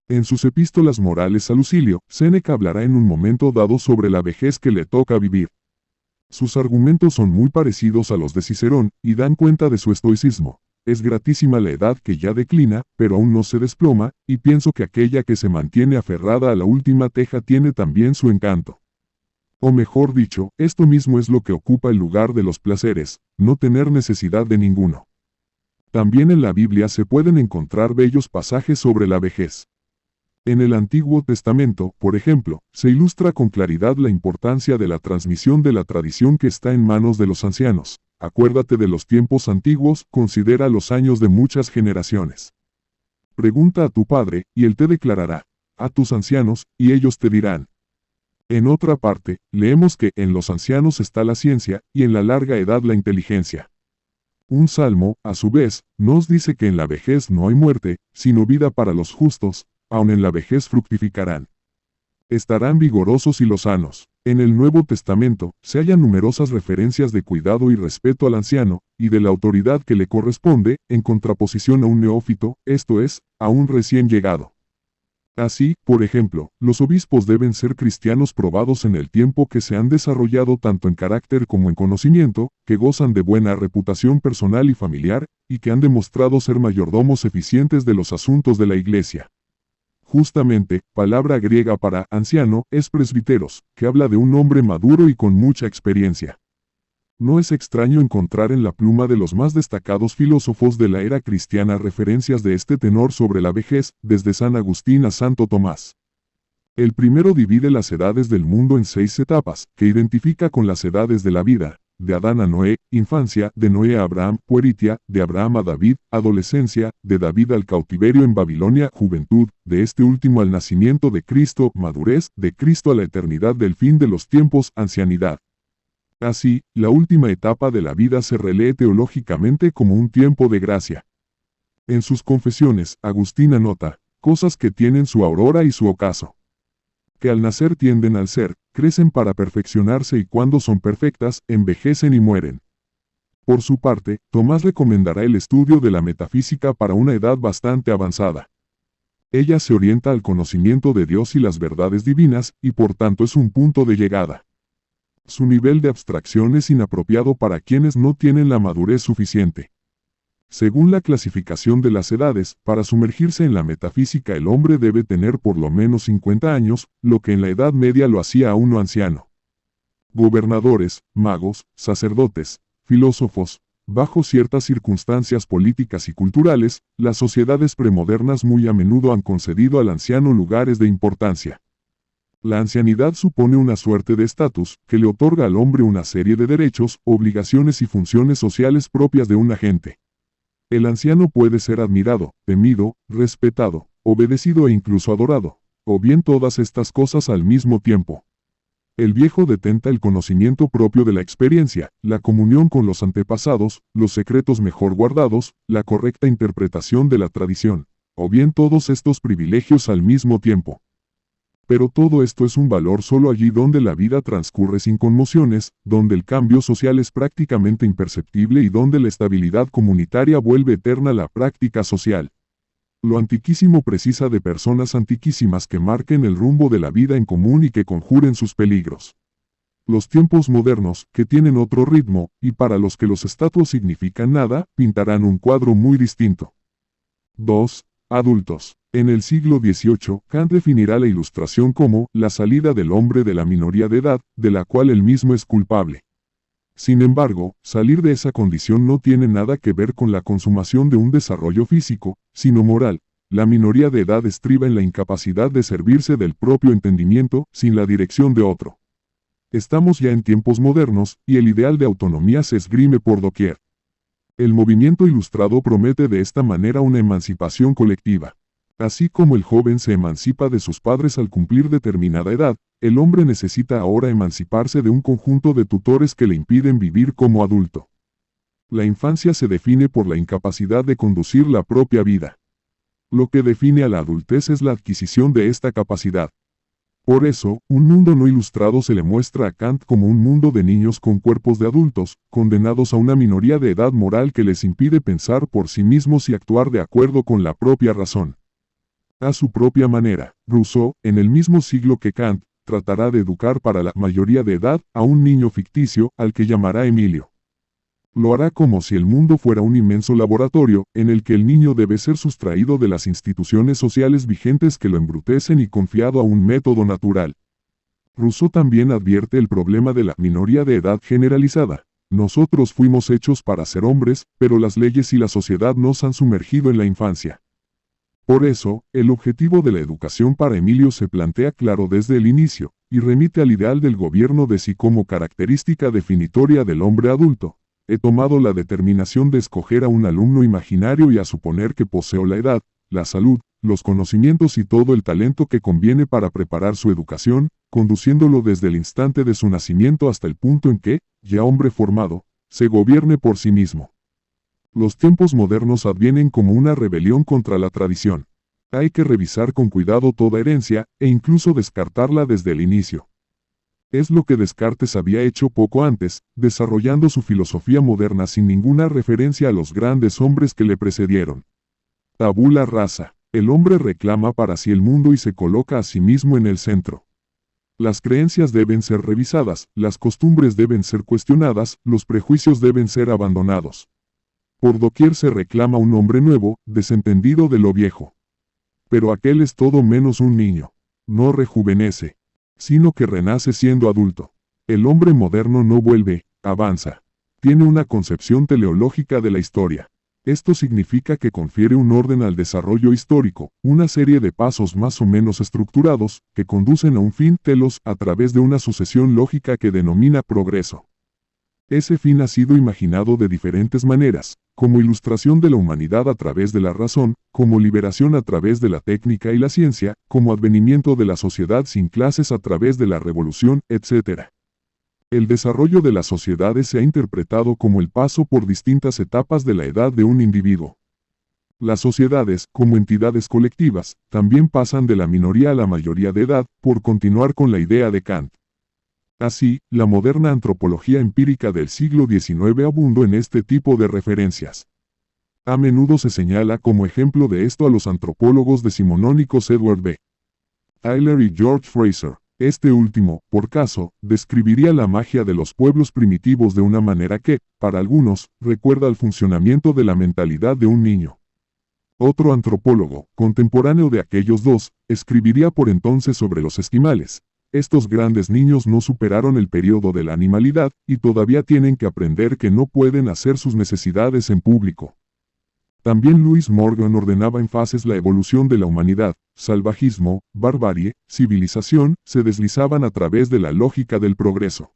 En sus epístolas morales a Lucilio, Séneca hablará en un momento dado sobre la vejez que le toca vivir. Sus argumentos son muy parecidos a los de Cicerón, y dan cuenta de su estoicismo. Es gratísima la edad que ya declina, pero aún no se desploma, y pienso que aquella que se mantiene aferrada a la última teja tiene también su encanto. O mejor dicho, esto mismo es lo que ocupa el lugar de los placeres, no tener necesidad de ninguno. También en la Biblia se pueden encontrar bellos pasajes sobre la vejez. En el Antiguo Testamento, por ejemplo, se ilustra con claridad la importancia de la transmisión de la tradición que está en manos de los ancianos. Acuérdate de los tiempos antiguos, considera los años de muchas generaciones. Pregunta a tu padre, y él te declarará. A tus ancianos, y ellos te dirán. En otra parte, leemos que en los ancianos está la ciencia, y en la larga edad la inteligencia. Un salmo, a su vez, nos dice que en la vejez no hay muerte, sino vida para los justos, aun en la vejez fructificarán. Estarán vigorosos y lozanos. En el Nuevo Testamento, se hallan numerosas referencias de cuidado y respeto al anciano, y de la autoridad que le corresponde, en contraposición a un neófito, esto es, a un recién llegado. Así, por ejemplo, los obispos deben ser cristianos probados en el tiempo que se han desarrollado tanto en carácter como en conocimiento, que gozan de buena reputación personal y familiar, y que han demostrado ser mayordomos eficientes de los asuntos de la Iglesia. Justamente, palabra griega para anciano, es presbiteros, que habla de un hombre maduro y con mucha experiencia. No es extraño encontrar en la pluma de los más destacados filósofos de la era cristiana referencias de este tenor sobre la vejez, desde San Agustín a Santo Tomás. El primero divide las edades del mundo en 6 etapas, que identifica con las edades de la vida: de Adán a Noé, infancia; de Noé a Abraham, pueritia; de Abraham a David, adolescencia; de David al cautiverio en Babilonia, juventud; de este último al nacimiento de Cristo, madurez; de Cristo a la eternidad del fin de los tiempos, ancianidad. Así, la última etapa de la vida se relee teológicamente como un tiempo de gracia. En sus confesiones, Agustín anota, cosas que tienen su aurora y su ocaso. Que al nacer tienden al ser, crecen para perfeccionarse y cuando son perfectas, envejecen y mueren. Por su parte, Tomás recomendará el estudio de la metafísica para una edad bastante avanzada. Ella se orienta al conocimiento de Dios y las verdades divinas, y por tanto es un punto de llegada. Su nivel de abstracción es inapropiado para quienes no tienen la madurez suficiente. Según la clasificación de las edades, para sumergirse en la metafísica el hombre debe tener por lo menos 50 años, lo que en la Edad Media lo hacía a uno anciano. Gobernadores, magos, sacerdotes, filósofos, bajo ciertas circunstancias políticas y culturales, las sociedades premodernas muy a menudo han concedido al anciano lugares de importancia. La ancianidad supone una suerte de estatus que le otorga al hombre una serie de derechos, obligaciones y funciones sociales propias de un agente. El anciano puede ser admirado, temido, respetado, obedecido e incluso adorado, o bien todas estas cosas al mismo tiempo. El viejo detenta el conocimiento propio de la experiencia, la comunión con los antepasados, los secretos mejor guardados, la correcta interpretación de la tradición, o bien todos estos privilegios al mismo tiempo. Pero todo esto es un valor solo allí donde la vida transcurre sin conmociones, donde el cambio social es prácticamente imperceptible y donde la estabilidad comunitaria vuelve eterna la práctica social. Lo antiquísimo precisa de personas antiquísimas que marquen el rumbo de la vida en común y que conjuren sus peligros. Los tiempos modernos, que tienen otro ritmo, y para los que los estatutos significan nada, pintarán un cuadro muy distinto. 2. Adultos. En el siglo XVIII, Kant definirá la ilustración como la salida del hombre de la minoría de edad, de la cual él mismo es culpable. Sin embargo, salir de esa condición no tiene nada que ver con la consumación de un desarrollo físico, sino moral. La minoría de edad estriba en la incapacidad de servirse del propio entendimiento, sin la dirección de otro. Estamos ya en tiempos modernos, y el ideal de autonomía se esgrime por doquier. El movimiento ilustrado promete de esta manera una emancipación colectiva. Así como el joven se emancipa de sus padres al cumplir determinada edad, el hombre necesita ahora emanciparse de un conjunto de tutores que le impiden vivir como adulto. La infancia se define por la incapacidad de conducir la propia vida. Lo que define a la adultez es la adquisición de esta capacidad. Por eso, un mundo no ilustrado se le muestra a Kant como un mundo de niños con cuerpos de adultos, condenados a una minoría de edad moral que les impide pensar por sí mismos y actuar de acuerdo con la propia razón. A su propia manera, Rousseau, en el mismo siglo que Kant, tratará de educar para la mayoría de edad a un niño ficticio, al que llamará Emilio. Lo hará como si el mundo fuera un inmenso laboratorio, en el que el niño debe ser sustraído de las instituciones sociales vigentes que lo embrutecen y confiado a un método natural. Rousseau también advierte el problema de la minoría de edad generalizada. Nosotros fuimos hechos para ser hombres, pero las leyes y la sociedad nos han sumergido en la infancia. Por eso, el objetivo de la educación para Emilio se plantea claro desde el inicio, y remite al ideal del gobierno de sí como característica definitoria del hombre adulto. He tomado la determinación de escoger a un alumno imaginario y a suponer que poseo la edad, la salud, los conocimientos y todo el talento que conviene para preparar su educación, conduciéndolo desde el instante de su nacimiento hasta el punto en que, ya hombre formado, se gobierne por sí mismo. Los tiempos modernos advienen como una rebelión contra la tradición. Hay que revisar con cuidado toda herencia, e incluso descartarla desde el inicio. Es lo que Descartes había hecho poco antes, desarrollando su filosofía moderna sin ninguna referencia a los grandes hombres que le precedieron. Tabula rasa. El hombre reclama para sí el mundo y se coloca a sí mismo en el centro. Las creencias deben ser revisadas, las costumbres deben ser cuestionadas, los prejuicios deben ser abandonados. Por doquier se reclama un hombre nuevo, desentendido de lo viejo. Pero aquel es todo menos un niño. No rejuvenece, sino que renace siendo adulto. El hombre moderno no vuelve, avanza. Tiene una concepción teleológica de la historia. Esto significa que confiere un orden al desarrollo histórico, una serie de pasos más o menos estructurados, que conducen a un fin telos a través de una sucesión lógica que denomina progreso. Ese fin ha sido imaginado de diferentes maneras, como ilustración de la humanidad a través de la razón, como liberación a través de la técnica y la ciencia, como advenimiento de la sociedad sin clases a través de la revolución, etc. El desarrollo de las sociedades se ha interpretado como el paso por distintas etapas de la edad de un individuo. Las sociedades, como entidades colectivas, también pasan de la minoría a la mayoría de edad, por continuar con la idea de Kant. Así, la moderna antropología empírica del siglo XIX abundó en este tipo de referencias. A menudo se señala como ejemplo de esto a los antropólogos decimonónicos Edward B. Tyler y George Fraser. Este último, por caso, describiría la magia de los pueblos primitivos de una manera que, para algunos, recuerda al funcionamiento de la mentalidad de un niño. Otro antropólogo, contemporáneo de aquellos dos, escribiría por entonces sobre los esquimales. Estos grandes niños no superaron el periodo de la animalidad, y todavía tienen que aprender que no pueden hacer sus necesidades en público. También Louis Morgan ordenaba en fases la evolución de la humanidad. Salvajismo, barbarie, civilización, se deslizaban a través de la lógica del progreso.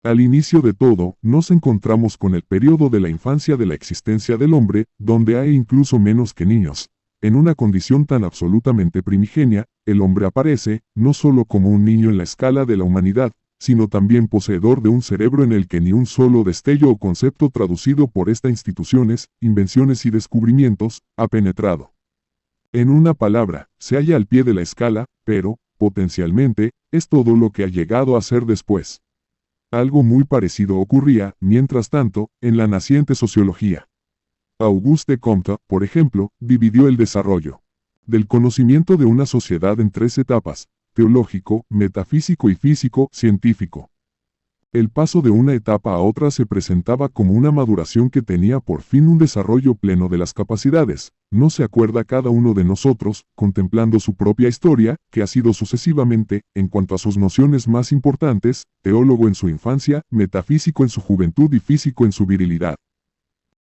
Al inicio de todo, nos encontramos con el periodo de la infancia de la existencia del hombre, donde hay incluso menos que niños. En una condición tan absolutamente primigenia, el hombre aparece, no solo como un niño en la escala de la humanidad, sino también poseedor de un cerebro en el que ni un solo destello o concepto traducido por estas instituciones, invenciones y descubrimientos, ha penetrado. En una palabra, se halla al pie de la escala, pero, potencialmente, es todo lo que ha llegado a ser después. Algo muy parecido ocurría, mientras tanto, en la naciente sociología. Auguste Comte, por ejemplo, dividió el desarrollo del conocimiento de una sociedad en 3 etapas: teológico, metafísico y físico-científico. El paso de una etapa a otra se presentaba como una maduración que tenía por fin un desarrollo pleno de las capacidades. ¿No se acuerda cada uno de nosotros, contemplando su propia historia, que ha sido sucesivamente, en cuanto a sus nociones más importantes, teólogo en su infancia, metafísico en su juventud y físico en su virilidad?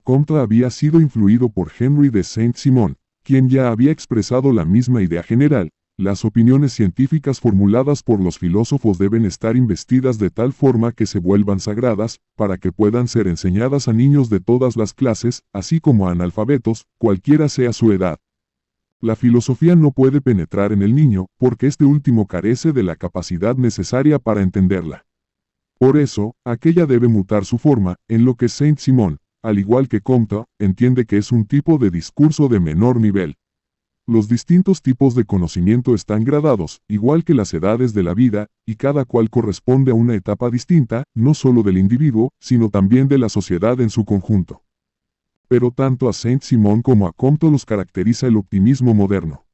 Comte había sido influido por Henry de Saint-Simon, quien ya había expresado la misma idea general: las opiniones científicas formuladas por los filósofos deben estar investidas de tal forma que se vuelvan sagradas, para que puedan ser enseñadas a niños de todas las clases, así como a analfabetos, cualquiera sea su edad. La filosofía no puede penetrar en el niño, porque este último carece de la capacidad necesaria para entenderla. Por eso, aquella debe mutar su forma, en lo que Saint-Simon, al igual que Comte, entiende que es un tipo de discurso de menor nivel. Los distintos tipos de conocimiento están gradados, igual que las edades de la vida, y cada cual corresponde a una etapa distinta, no solo del individuo, sino también de la sociedad en su conjunto. Pero tanto a Saint-Simon como a Comte los caracteriza el optimismo moderno.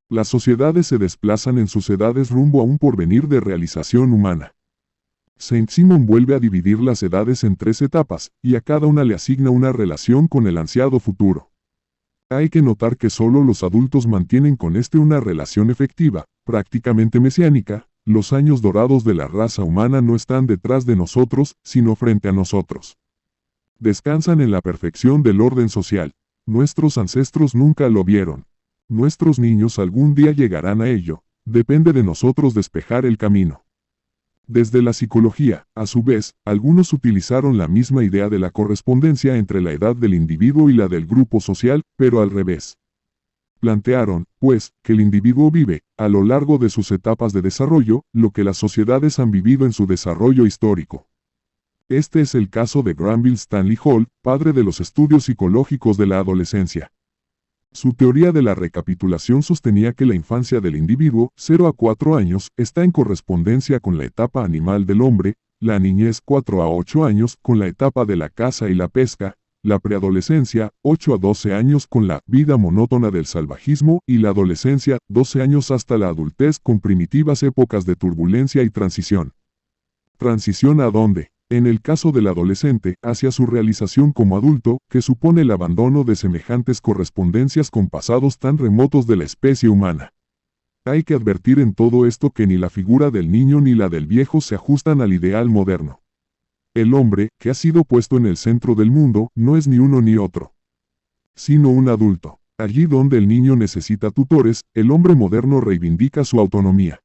Las sociedades se desplazan en sus edades rumbo a un porvenir de realización humana. Saint-Simon vuelve a dividir las edades en 3 etapas, y a cada una le asigna una relación con el ansiado futuro. Hay que notar que solo los adultos mantienen con una relación efectiva, prácticamente mesiánica. Los años dorados de la raza humana no están detrás de nosotros, sino frente a nosotros. Descansan en la perfección del orden social. Nuestros ancestros nunca lo vieron. Nuestros niños algún día llegarán a ello. Depende de nosotros despejar el camino. Desde la psicología, a su vez, algunos utilizaron la misma idea de la correspondencia entre la edad del individuo y la del grupo social, pero al revés. Plantearon, pues, que el individuo vive, a lo largo de sus etapas de desarrollo, lo que las sociedades han vivido en su desarrollo histórico. Este es el caso de Granville Stanley Hall, padre de los estudios psicológicos de la adolescencia. Su teoría de la recapitulación sostenía que la infancia del individuo, 0 a 4 años, está en correspondencia con la etapa animal del hombre, la niñez 4 a 8 años con la etapa de la caza y la pesca, la preadolescencia, 8 a 12 años con la vida monótona del salvajismo y la adolescencia, 12 años hasta la adultez con primitivas épocas de turbulencia y transición. ¿Transición a dónde? En el caso del adolescente, hacia su realización como adulto, que supone el abandono de semejantes correspondencias con pasados tan remotos de la especie humana. Hay que advertir en todo esto que ni la figura del niño ni la del viejo se ajustan al ideal moderno. El hombre, que ha sido puesto en el centro del mundo, no es ni uno ni otro, sino un adulto. Allí donde el niño necesita tutores, el hombre moderno reivindica su autonomía.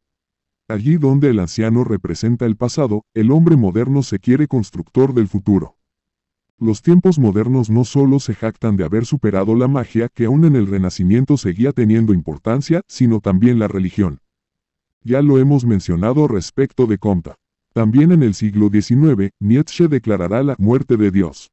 Allí donde el anciano representa el pasado, el hombre moderno se quiere constructor del futuro. Los tiempos modernos no solo se jactan de haber superado la magia que aún en el Renacimiento seguía teniendo importancia, sino también la religión. Ya lo hemos mencionado respecto de Comte. También en el siglo XIX, Nietzsche declarará la muerte de Dios.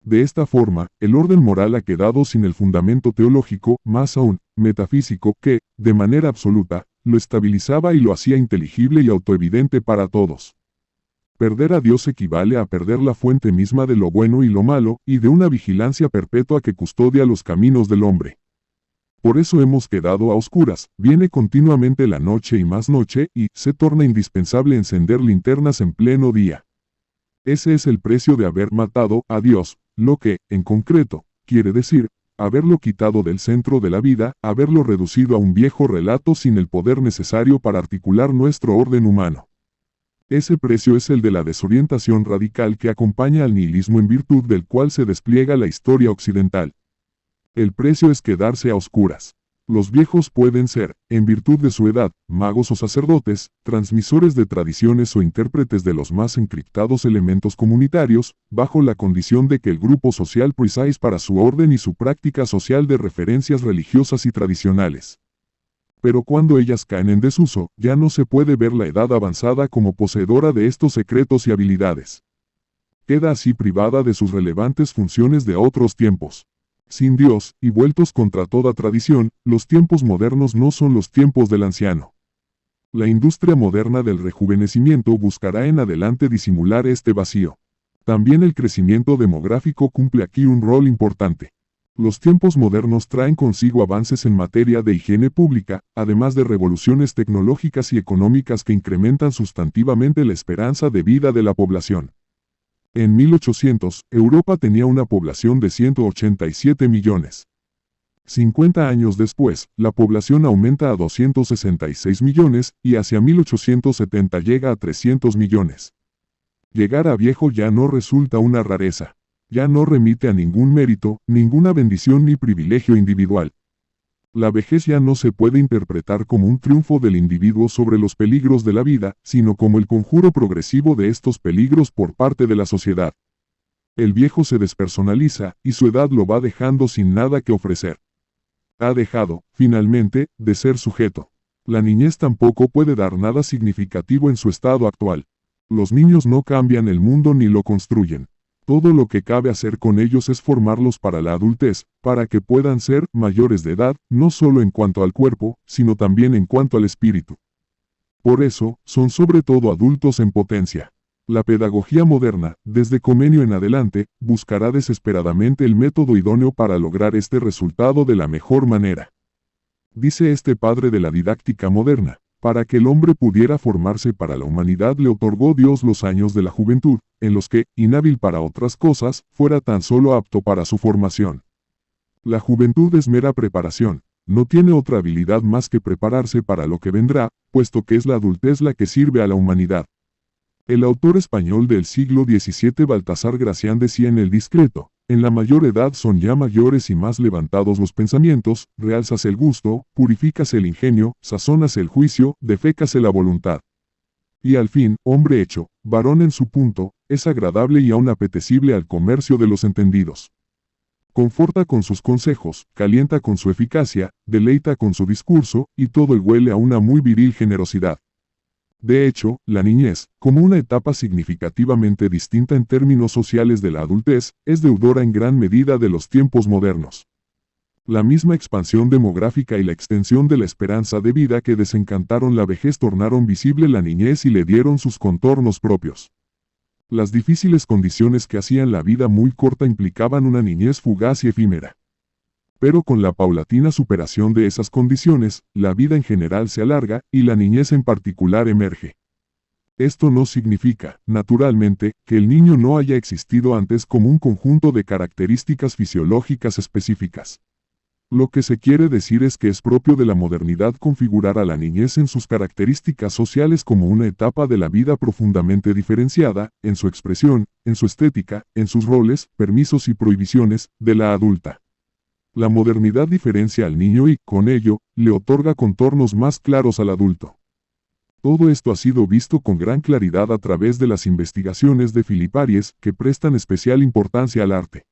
De esta forma, el orden moral ha quedado sin el fundamento teológico, más aún, metafísico, que, de manera absoluta, lo estabilizaba y lo hacía inteligible y autoevidente para todos. Perder a Dios equivale a perder la fuente misma de lo bueno y lo malo, y de una vigilancia perpetua que custodia los caminos del hombre. Por eso hemos quedado a oscuras, viene continuamente la noche y más noche, y se torna indispensable encender linternas en pleno día. Ese es el precio de haber matado a Dios, lo que, en concreto, quiere decir, haberlo quitado del centro de la vida, haberlo reducido a un viejo relato sin el poder necesario para articular nuestro orden humano. Ese precio es el de la desorientación radical que acompaña al nihilismo en virtud del cual se despliega la historia occidental. El precio es quedarse a oscuras. Los viejos pueden ser, en virtud de su edad, magos o sacerdotes, transmisores de tradiciones o intérpretes de los más encriptados elementos comunitarios, bajo la condición de que el grupo social precise para su orden y su práctica social de referencias religiosas y tradicionales. Pero cuando ellas caen en desuso, ya no se puede ver la edad avanzada como poseedora de estos secretos y habilidades. Queda así privada de sus relevantes funciones de otros tiempos. Sin Dios, y vueltos contra toda tradición, los tiempos modernos no son los tiempos del anciano. La industria moderna del rejuvenecimiento buscará en adelante disimular este vacío. También el crecimiento demográfico cumple aquí un rol importante. Los tiempos modernos traen consigo avances en materia de higiene pública, además de revoluciones tecnológicas y económicas que incrementan sustantivamente la esperanza de vida de la población. En 1800, Europa tenía una población de 187 millones. 50 años después, la población aumenta a 266 millones, y hacia 1870 llega a 300 millones. Llegar a viejo ya no resulta una rareza. Ya no remite a ningún mérito, ninguna bendición ni privilegio individual. La vejez ya no se puede interpretar como un triunfo del individuo sobre los peligros de la vida, sino como el conjuro progresivo de estos peligros por parte de la sociedad. El viejo se despersonaliza, y su edad lo va dejando sin nada que ofrecer. Ha dejado, finalmente, de ser sujeto. La niñez tampoco puede dar nada significativo en su estado actual. Los niños no cambian el mundo ni lo construyen. Todo lo que cabe hacer con ellos es formarlos para la adultez, para que puedan ser mayores de edad, no solo en cuanto al cuerpo, sino también en cuanto al espíritu. Por eso, son sobre todo adultos en potencia. La pedagogía moderna, desde Comenio en adelante, buscará desesperadamente el método idóneo para lograr este resultado de la mejor manera. Dice este padre de la didáctica moderna: para que el hombre pudiera formarse para la humanidad le otorgó Dios los años de la juventud, en los que, inhábil para otras cosas, fuera tan solo apto para su formación. La juventud es mera preparación, no tiene otra habilidad más que prepararse para lo que vendrá, puesto que es la adultez la que sirve a la humanidad. El autor español del siglo XVII Baltasar Gracián decía en El Discreto: en la mayor edad son ya mayores y más levantados los pensamientos, realzase el gusto, purifícase el ingenio, sazónase el juicio, defécase la voluntad. Y al fin, hombre hecho, varón en su punto, es agradable y aún apetecible al comercio de los entendidos. Conforta con sus consejos, calienta con su eficacia, deleita con su discurso, y todo el huele a una muy viril generosidad. De hecho, la niñez, como una etapa significativamente distinta en términos sociales de la adultez, es deudora en gran medida de los tiempos modernos. La misma expansión demográfica y la extensión de la esperanza de vida que desencantaron la vejez tornaron visible la niñez y le dieron sus contornos propios. Las difíciles condiciones que hacían la vida muy corta implicaban una niñez fugaz y efímera. Pero con la paulatina superación de esas condiciones, la vida en general se alarga, y la niñez en particular emerge. Esto no significa, naturalmente, que el niño no haya existido antes como un conjunto de características fisiológicas específicas. Lo que se quiere decir es que es propio de la modernidad configurar a la niñez en sus características sociales como una etapa de la vida profundamente diferenciada, en su expresión, en su estética, en sus roles, permisos y prohibiciones, de la adulta. La modernidad diferencia al niño y, con ello, le otorga contornos más claros al adulto. Todo esto ha sido visto con gran claridad a través de las investigaciones de Philip Aries, que prestan especial importancia al arte.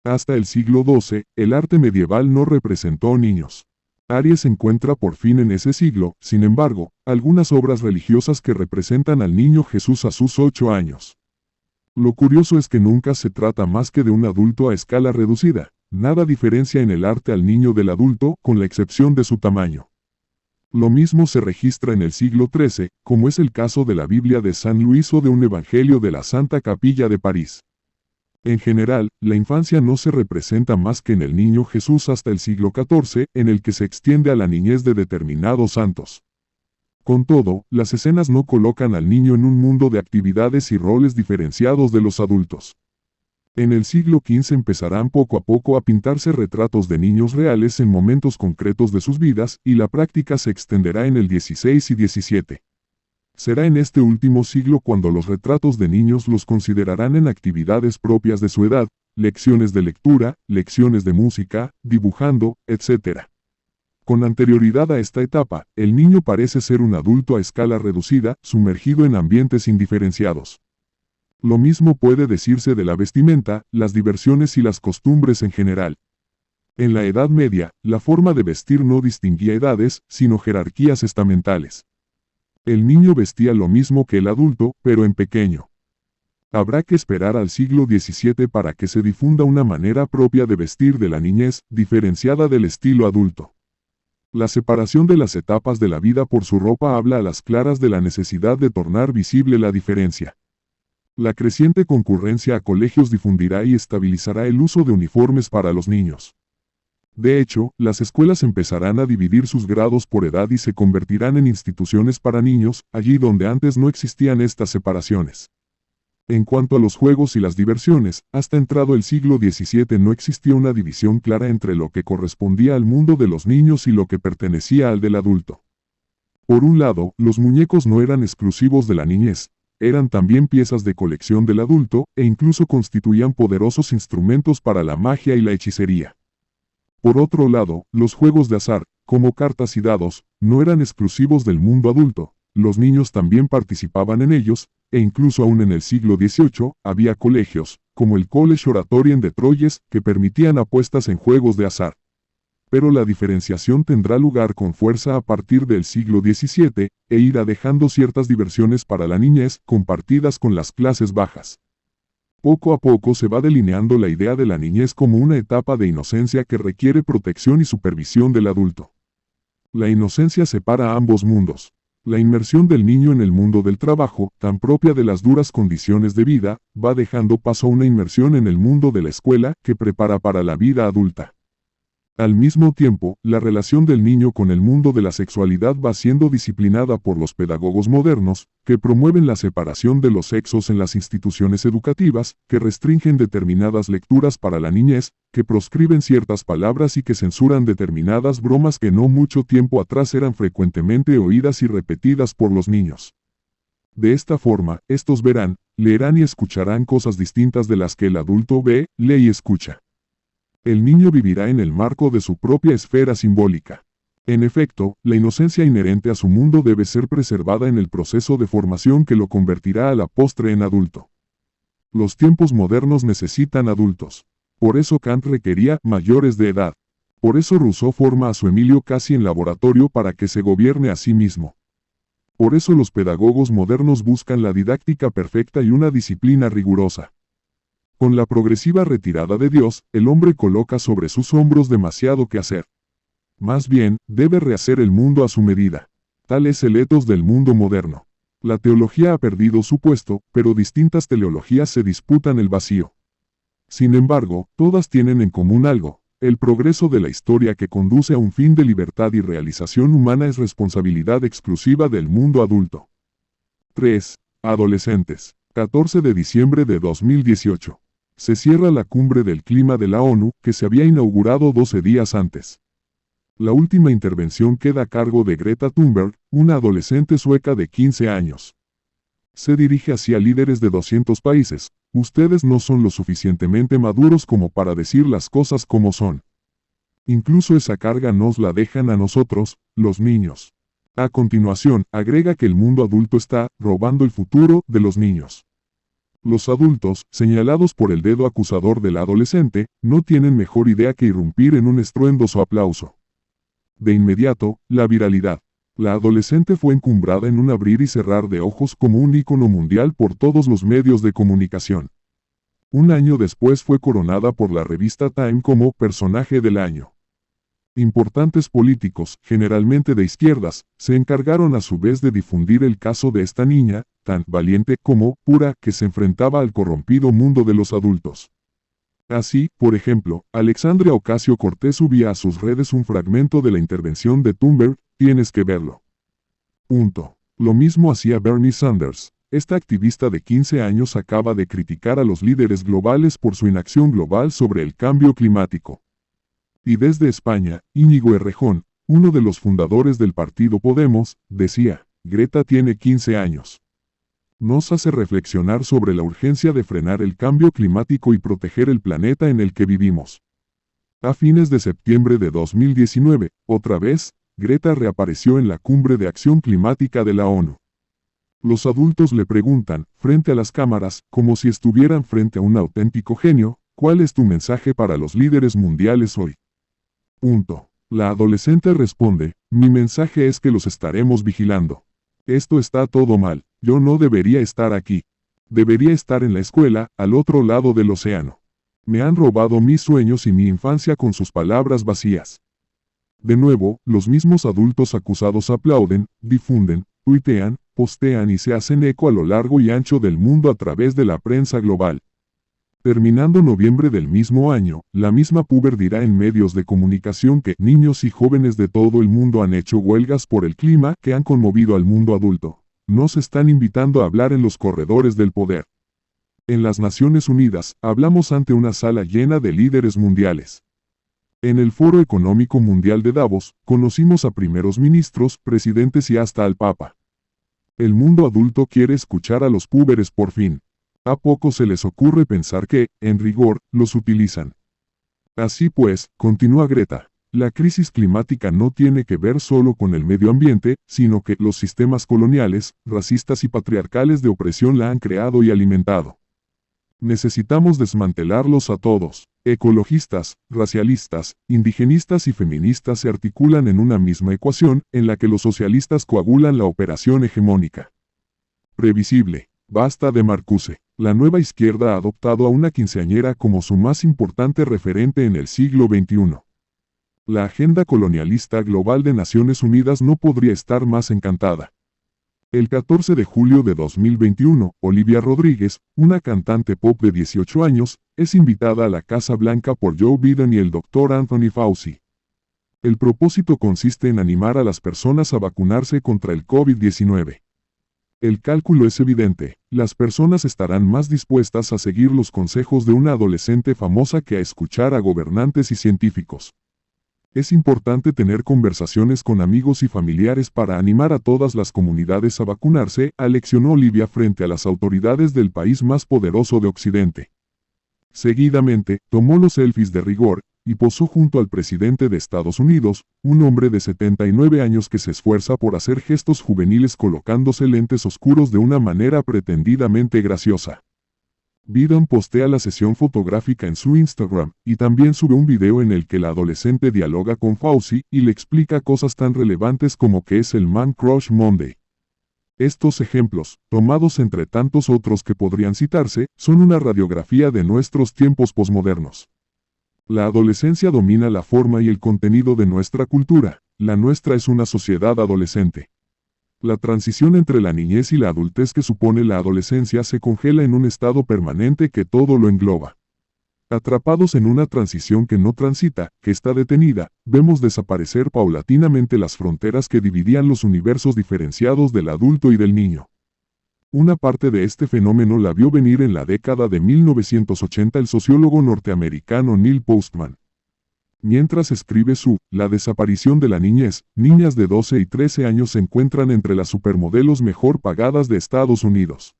Hasta el siglo XII, el arte medieval no representó niños. Aries encuentra por fin en ese siglo, sin embargo, algunas obras religiosas que representan al niño Jesús a sus 8 años. Lo curioso es que nunca se trata más que de un adulto a escala reducida. Nada diferencia en el arte al niño del adulto, con la excepción de su tamaño. Lo mismo se registra en el siglo XIII, como es el caso de la Biblia de San Luis o de un Evangelio de la Santa Capilla de París. En general, la infancia no se representa más que en el niño Jesús hasta el siglo XIV, en el que se extiende a la niñez de determinados santos. Con todo, las escenas no colocan al niño en un mundo de actividades y roles diferenciados de los adultos. En el siglo XV empezarán poco a poco a pintarse retratos de niños reales en momentos concretos de sus vidas, y la práctica se extenderá en el XVI y XVII. Será en este último siglo cuando los retratos de niños los considerarán en actividades propias de su edad, lecciones de lectura, lecciones de música, dibujando, etc. Con anterioridad a esta etapa, el niño parece ser un adulto a escala reducida, sumergido en ambientes indiferenciados. Lo mismo puede decirse de la vestimenta, las diversiones y las costumbres en general. En la Edad Media, la forma de vestir no distinguía edades, sino jerarquías estamentales. El niño vestía lo mismo que el adulto, pero en pequeño. Habrá que esperar al siglo XVII para que se difunda una manera propia de vestir de la niñez, diferenciada del estilo adulto. La separación de las etapas de la vida por su ropa habla a las claras de la necesidad de tornar visible la diferencia. La creciente concurrencia a colegios difundirá y estabilizará el uso de uniformes para los niños. De hecho, las escuelas empezarán a dividir sus grados por edad y se convertirán en instituciones para niños, allí donde antes no existían estas separaciones. En cuanto a los juegos y las diversiones, hasta entrado el siglo XVII no existía una división clara entre lo que correspondía al mundo de los niños y lo que pertenecía al del adulto. Por un lado, los muñecos no eran exclusivos de la niñez, eran también piezas de colección del adulto, e incluso constituían poderosos instrumentos para la magia y la hechicería. Por otro lado, los juegos de azar, como cartas y dados, no eran exclusivos del mundo adulto, los niños también participaban en ellos, e incluso aún en el siglo XVIII, había colegios, como el College Oratorien de Troyes, que permitían apuestas en juegos de azar. Pero la diferenciación tendrá lugar con fuerza a partir del siglo XVII, e irá dejando ciertas diversiones para la niñez, compartidas con las clases bajas. Poco a poco se va delineando la idea de la niñez como una etapa de inocencia que requiere protección y supervisión del adulto. La inocencia separa ambos mundos. La inmersión del niño en el mundo del trabajo, tan propia de las duras condiciones de vida, va dejando paso a una inmersión en el mundo de la escuela, que prepara para la vida adulta. Al mismo tiempo, la relación del niño con el mundo de la sexualidad va siendo disciplinada por los pedagogos modernos, que promueven la separación de los sexos en las instituciones educativas, que restringen determinadas lecturas para la niñez, que proscriben ciertas palabras y que censuran determinadas bromas que no mucho tiempo atrás eran frecuentemente oídas y repetidas por los niños. De esta forma, estos verán, leerán y escucharán cosas distintas de las que el adulto ve, lee y escucha. El niño vivirá en el marco de su propia esfera simbólica. En efecto, la inocencia inherente a su mundo debe ser preservada en el proceso de formación que lo convertirá a la postre en adulto. Los tiempos modernos necesitan adultos. Por eso Kant requería mayores de edad. Por eso Rousseau forma a su Emilio casi en laboratorio para que se gobierne a sí mismo. Por eso los pedagogos modernos buscan la didáctica perfecta y una disciplina rigurosa. Con la progresiva retirada de Dios, el hombre coloca sobre sus hombros demasiado que hacer. Más bien, debe rehacer el mundo a su medida. Tal es el ethos del mundo moderno. La teología ha perdido su puesto, pero distintas teleologías se disputan el vacío. Sin embargo, todas tienen en común algo: el progreso de la historia que conduce a un fin de libertad y realización humana es responsabilidad exclusiva del mundo adulto. 3. Adolescentes. 14 de diciembre de 2018. Se cierra la cumbre del clima de la ONU, que se había inaugurado 12 días antes. La última intervención queda a cargo de Greta Thunberg, una adolescente sueca de 15 años. Se dirige hacia líderes de 200 países: ustedes no son lo suficientemente maduros como para decir las cosas como son. Incluso esa carga nos la dejan a nosotros, los niños. A continuación, agrega que el mundo adulto está robando el futuro de los niños. Los adultos, señalados por el dedo acusador del adolescente, no tienen mejor idea que irrumpir en un estruendoso aplauso. De inmediato, la viralidad. La adolescente fue encumbrada en un abrir y cerrar de ojos como un ícono mundial por todos los medios de comunicación. Un año después fue coronada por la revista Time como personaje del año. Importantes políticos, generalmente de izquierdas, se encargaron a su vez de difundir el caso de esta niña, tan valiente como pura, que se enfrentaba al corrompido mundo de los adultos. Así, por ejemplo, Alexandria Ocasio-Cortez subía a sus redes un fragmento de la intervención de Thunberg, tienes que verlo. Lo mismo hacía Bernie Sanders. Esta activista de 15 años acaba de criticar a los líderes globales por su inacción global sobre el cambio climático. Y desde España, Íñigo Errejón, uno de los fundadores del partido Podemos, decía, Greta tiene 15 años. Nos hace reflexionar sobre la urgencia de frenar el cambio climático y proteger el planeta en el que vivimos. A fines de septiembre de 2019, otra vez, Greta reapareció en la Cumbre de Acción Climática de la ONU. Los adultos le preguntan, frente a las cámaras, como si estuvieran frente a un auténtico genio, ¿cuál es tu mensaje para los líderes mundiales hoy? La adolescente responde, mi mensaje es que los estaremos vigilando. Esto está todo mal, yo no debería estar aquí. Debería estar en la escuela, al otro lado del océano. Me han robado mis sueños y mi infancia con sus palabras vacías. De nuevo, los mismos adultos acusados aplauden, difunden, tuitean, postean y se hacen eco a lo largo y ancho del mundo a través de la prensa global. Terminando noviembre del mismo año, la misma Puber dirá en medios de comunicación que niños y jóvenes de todo el mundo han hecho huelgas por el clima que han conmovido al mundo adulto. Nos están invitando a hablar en los corredores del poder. En las Naciones Unidas, hablamos ante una sala llena de líderes mundiales. En el Foro Económico Mundial de Davos, conocimos a primeros ministros, presidentes y hasta al Papa. El mundo adulto quiere escuchar a los púberes por fin. A poco se les ocurre pensar que, en rigor, los utilizan. Así pues, continúa Greta, la crisis climática no tiene que ver solo con el medio ambiente, sino que los sistemas coloniales, racistas y patriarcales de opresión la han creado y alimentado. Necesitamos desmantelarlos a todos. Ecologistas, racialistas, indigenistas y feministas se articulan en una misma ecuación, en la que los socialistas coagulan la operación hegemónica. Previsible. Basta de Marcuse. La nueva izquierda ha adoptado a una quinceañera como su más importante referente en el siglo XXI. La agenda colonialista global de Naciones Unidas no podría estar más encantada. El 14 de julio de 2021, Olivia Rodríguez, una cantante pop de 18 años, es invitada a la Casa Blanca por Joe Biden y el Dr. Anthony Fauci. El propósito consiste en animar a las personas a vacunarse contra el COVID-19. El cálculo es evidente, las personas estarán más dispuestas a seguir los consejos de una adolescente famosa que a escuchar a gobernantes y científicos. Es importante tener conversaciones con amigos y familiares para animar a todas las comunidades a vacunarse, aleccionó Olivia frente a las autoridades del país más poderoso de Occidente. Seguidamente, tomó los selfies de rigor, y posó junto al presidente de Estados Unidos, un hombre de 79 años que se esfuerza por hacer gestos juveniles colocándose lentes oscuros de una manera pretendidamente graciosa. Biden postea la sesión fotográfica en su Instagram, y también sube un video en el que la adolescente dialoga con Fauci y le explica cosas tan relevantes como que es el Man Crush Monday. Estos ejemplos, tomados entre tantos otros que podrían citarse, son una radiografía de nuestros tiempos posmodernos. La adolescencia domina la forma y el contenido de nuestra cultura, la nuestra es una sociedad adolescente. La transición entre la niñez y la adultez que supone la adolescencia se congela en un estado permanente que todo lo engloba. Atrapados en una transición que no transita, que está detenida, vemos desaparecer paulatinamente las fronteras que dividían los universos diferenciados del adulto y del niño. Una parte de este fenómeno la vio venir en la década de 1980 el sociólogo norteamericano Neil Postman. Mientras escribe La desaparición de la niñez, niñas de 12 y 13 años se encuentran entre las supermodelos mejor pagadas de Estados Unidos.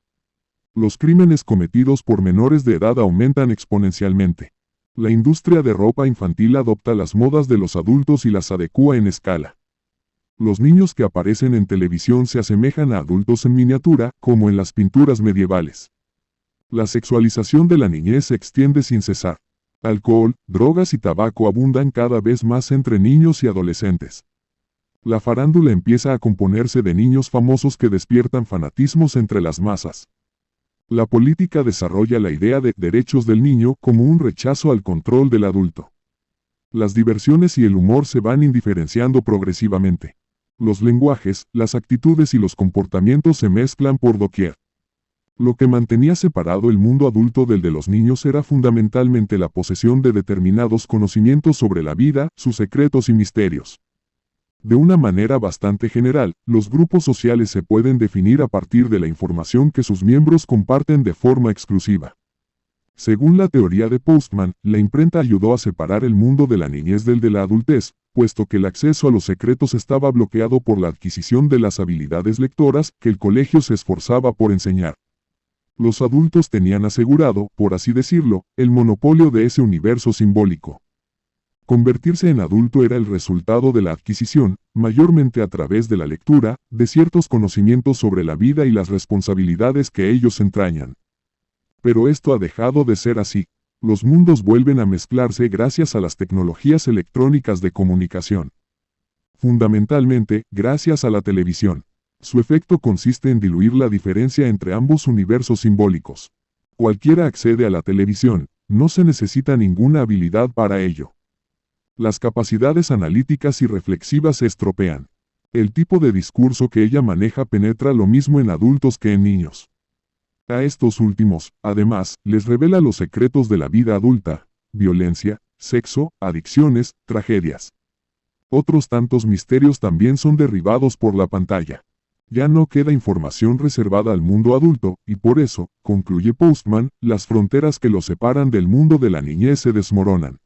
Los crímenes cometidos por menores de edad aumentan exponencialmente. La industria de ropa infantil adopta las modas de los adultos y las adecúa en escala. Los niños que aparecen en televisión se asemejan a adultos en miniatura, como en las pinturas medievales. La sexualización de la niñez se extiende sin cesar. Alcohol, drogas y tabaco abundan cada vez más entre niños y adolescentes. La farándula empieza a componerse de niños famosos que despiertan fanatismos entre las masas. La política desarrolla la idea de derechos del niño como un rechazo al control del adulto. Las diversiones y el humor se van indiferenciando progresivamente. Los lenguajes, las actitudes y los comportamientos se mezclan por doquier. Lo que mantenía separado el mundo adulto del de los niños era fundamentalmente la posesión de determinados conocimientos sobre la vida, sus secretos y misterios. De una manera bastante general, los grupos sociales se pueden definir a partir de la información que sus miembros comparten de forma exclusiva. Según la teoría de Postman, la imprenta ayudó a separar el mundo de la niñez del de la adultez, puesto que el acceso a los secretos estaba bloqueado por la adquisición de las habilidades lectoras que el colegio se esforzaba por enseñar. Los adultos tenían asegurado, por así decirlo, el monopolio de ese universo simbólico. Convertirse en adulto era el resultado de la adquisición, mayormente a través de la lectura, de ciertos conocimientos sobre la vida y las responsabilidades que ellos entrañan. Pero esto ha dejado de ser así. Los mundos vuelven a mezclarse gracias a las tecnologías electrónicas de comunicación. Fundamentalmente, gracias a la televisión. Su efecto consiste en diluir la diferencia entre ambos universos simbólicos. Cualquiera accede a la televisión, no se necesita ninguna habilidad para ello. Las capacidades analíticas y reflexivas se estropean. El tipo de discurso que ella maneja penetra lo mismo en adultos que en niños. A estos últimos, además, les revela los secretos de la vida adulta: violencia, sexo, adicciones, tragedias. Otros tantos misterios también son derribados por la pantalla. Ya no queda información reservada al mundo adulto, y por eso, concluye Postman, las fronteras que los separan del mundo de la niñez se desmoronan.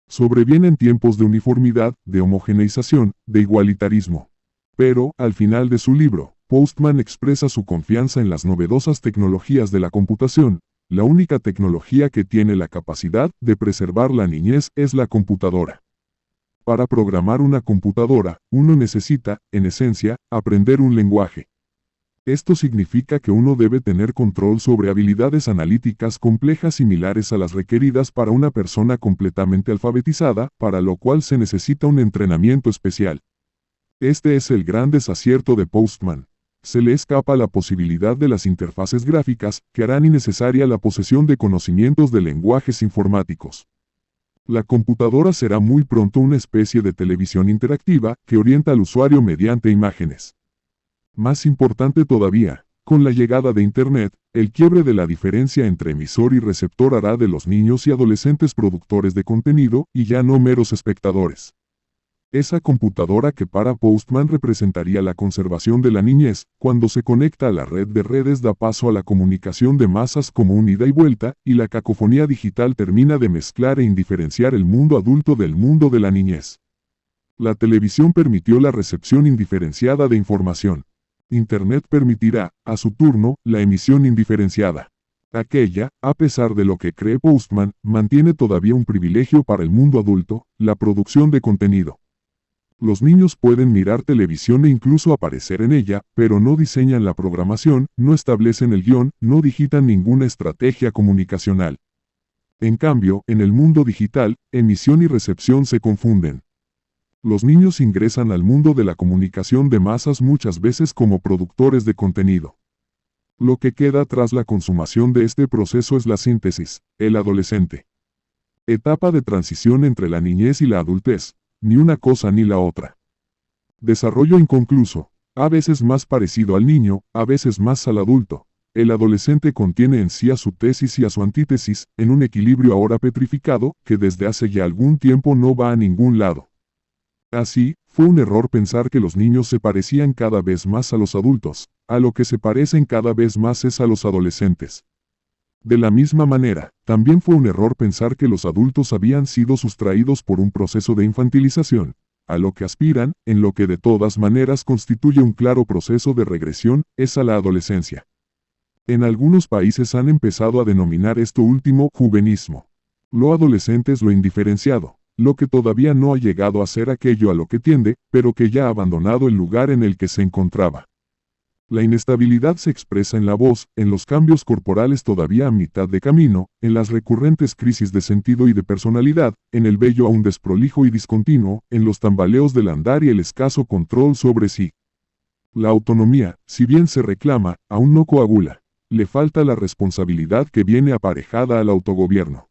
Sobrevienen tiempos de uniformidad, de homogeneización, de igualitarismo. Pero, al final de su libro, Postman expresa su confianza en las novedosas tecnologías de la computación. La única tecnología que tiene la capacidad de preservar la niñez es la computadora. Para programar una computadora, uno necesita, en esencia, aprender un lenguaje. Esto significa que uno debe tener control sobre habilidades analíticas complejas similares a las requeridas para una persona completamente alfabetizada, para lo cual se necesita un entrenamiento especial. Este es el gran desacierto de Postman. Se le escapa la posibilidad de las interfaces gráficas, que harán innecesaria la posesión de conocimientos de lenguajes informáticos. La computadora será muy pronto una especie de televisión interactiva que orienta al usuario mediante imágenes. Más importante todavía, con la llegada de Internet, el quiebre de la diferencia entre emisor y receptor hará de los niños y adolescentes productores de contenido, y ya no meros espectadores. Esa computadora que para Postman representaría la conservación de la niñez, cuando se conecta a la red de redes da paso a la comunicación de masas como un ida y vuelta, y la cacofonía digital termina de mezclar e indiferenciar el mundo adulto del mundo de la niñez. La televisión permitió la recepción indiferenciada de información. Internet permitirá, a su turno, la emisión indiferenciada. Aquella, a pesar de lo que cree Postman, mantiene todavía un privilegio para el mundo adulto: la producción de contenido. Los niños pueden mirar televisión e incluso aparecer en ella, pero no diseñan la programación, no establecen el guión, no digitan ninguna estrategia comunicacional. En cambio, en el mundo digital, emisión y recepción se confunden. Los niños ingresan al mundo de la comunicación de masas muchas veces como productores de contenido. Lo que queda tras la consumación de este proceso es la síntesis, el adolescente. Etapa de transición entre la niñez y la adultez, ni una cosa ni la otra. Desarrollo inconcluso, a veces más parecido al niño, a veces más al adulto. El adolescente contiene en sí a su tesis y a su antítesis, en un equilibrio ahora petrificado, que desde hace ya algún tiempo no va a ningún lado. Así, fue un error pensar que los niños se parecían cada vez más a los adultos, a lo que se parecen cada vez más es a los adolescentes. De la misma manera, también fue un error pensar que los adultos habían sido sustraídos por un proceso de infantilización. A lo que aspiran, en lo que de todas maneras constituye un claro proceso de regresión, es a la adolescencia. En algunos países han empezado a denominar esto último juvenismo. Lo adolescente es lo indiferenciado, lo que todavía no ha llegado a ser aquello a lo que tiende, pero que ya ha abandonado el lugar en el que se encontraba. La inestabilidad se expresa en la voz, en los cambios corporales todavía a mitad de camino, en las recurrentes crisis de sentido y de personalidad, en el vello aún desprolijo y discontinuo, en los tambaleos del andar y el escaso control sobre sí. La autonomía, si bien se reclama, aún no coagula. Le falta la responsabilidad que viene aparejada al autogobierno.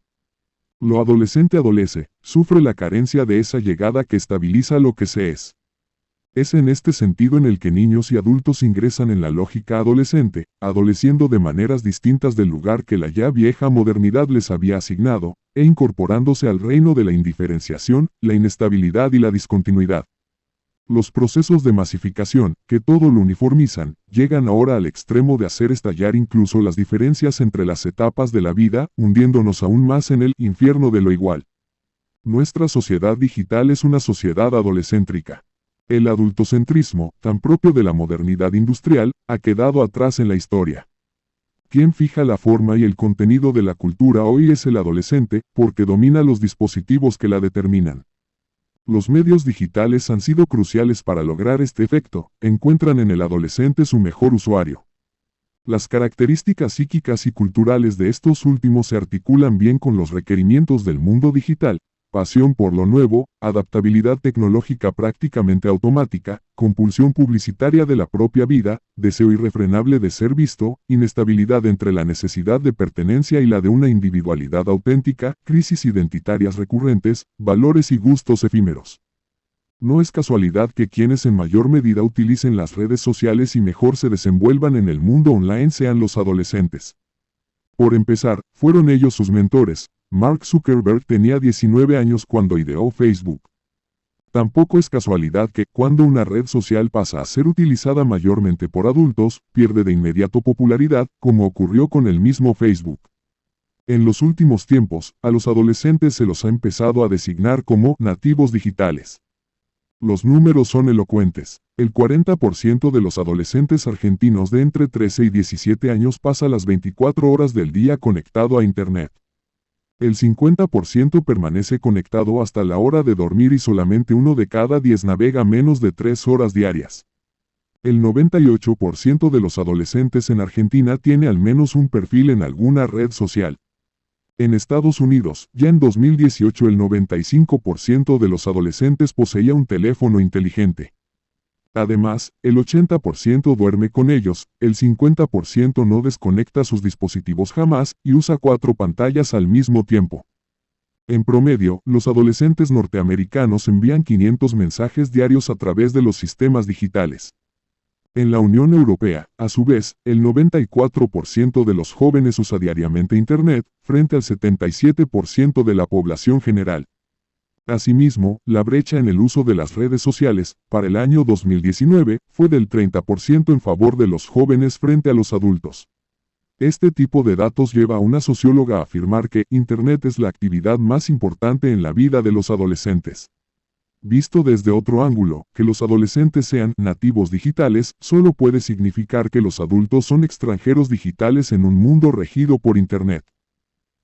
Lo adolescente adolece, sufre la carencia de esa llegada que estabiliza lo que se es. Es en este sentido en el que niños y adultos ingresan en la lógica adolescente, adoleciendo de maneras distintas del lugar que la ya vieja modernidad les había asignado, e incorporándose al reino de la indiferenciación, la inestabilidad y la discontinuidad. Los procesos de masificación, que todo lo uniformizan, llegan ahora al extremo de hacer estallar incluso las diferencias entre las etapas de la vida, hundiéndonos aún más en el infierno de lo igual. Nuestra sociedad digital es una sociedad adolescéntrica. El adultocentrismo, tan propio de la modernidad industrial, ha quedado atrás en la historia. Quien fija la forma y el contenido de la cultura hoy es el adolescente, porque domina los dispositivos que la determinan. Los medios digitales han sido cruciales para lograr este efecto, encuentran en el adolescente su mejor usuario. Las características psíquicas y culturales de estos últimos se articulan bien con los requerimientos del mundo digital: pasión por lo nuevo, adaptabilidad tecnológica prácticamente automática, compulsión publicitaria de la propia vida, deseo irrefrenable de ser visto, inestabilidad entre la necesidad de pertenencia y la de una individualidad auténtica, crisis identitarias recurrentes, valores y gustos efímeros. No es casualidad que quienes en mayor medida utilicen las redes sociales y mejor se desenvuelvan en el mundo online sean los adolescentes. Por empezar, fueron ellos sus mentores. Mark Zuckerberg tenía 19 años cuando ideó Facebook. Tampoco es casualidad que, cuando una red social pasa a ser utilizada mayormente por adultos, pierde de inmediato popularidad, como ocurrió con el mismo Facebook. En los últimos tiempos, a los adolescentes se los ha empezado a designar como nativos digitales. Los números son elocuentes. El 40% de los adolescentes argentinos de entre 13 y 17 años pasa las 24 horas del día conectado a Internet. El 50% permanece conectado hasta la hora de dormir y solamente 1 de cada 10 navega menos de 3 horas diarias. El 98% de los adolescentes en Argentina tiene al menos un perfil en alguna red social. En Estados Unidos, ya en 2018 el 95% de los adolescentes poseía un teléfono inteligente. Además, el 80% duerme con ellos, el 50% no desconecta sus dispositivos jamás y usa 4 pantallas al mismo tiempo. En promedio, los adolescentes norteamericanos envían 500 mensajes diarios a través de los sistemas digitales. En la Unión Europea, a su vez, el 94% de los jóvenes usa diariamente Internet, frente al 77% de la población general. Asimismo, la brecha en el uso de las redes sociales, para el año 2019, fue del 30% en favor de los jóvenes frente a los adultos. Este tipo de datos lleva a una socióloga a afirmar que Internet es la actividad más importante en la vida de los adolescentes. Visto desde otro ángulo, que los adolescentes sean nativos digitales, solo puede significar que los adultos son extranjeros digitales en un mundo regido por Internet.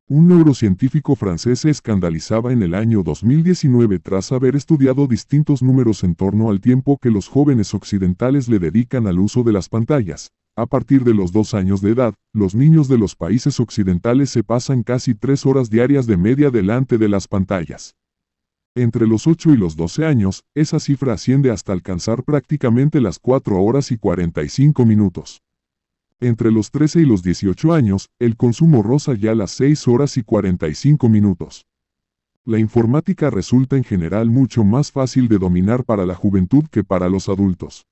Un neurocientífico francés se escandalizaba en el año 2019 tras haber estudiado distintos números en torno al tiempo que los jóvenes occidentales le dedican al uso de las pantallas. A partir de los 2 años de edad, los niños de los países occidentales se pasan casi 3 horas diarias de media delante de las pantallas. Entre los 8 y los 12 años, esa cifra asciende hasta alcanzar prácticamente las 4 horas y 45 minutos. Entre los 13 y los 18 años, el consumo roza ya las 6 horas y 45 minutos. La informática resulta en general mucho más fácil de dominar para la juventud que para los adultos.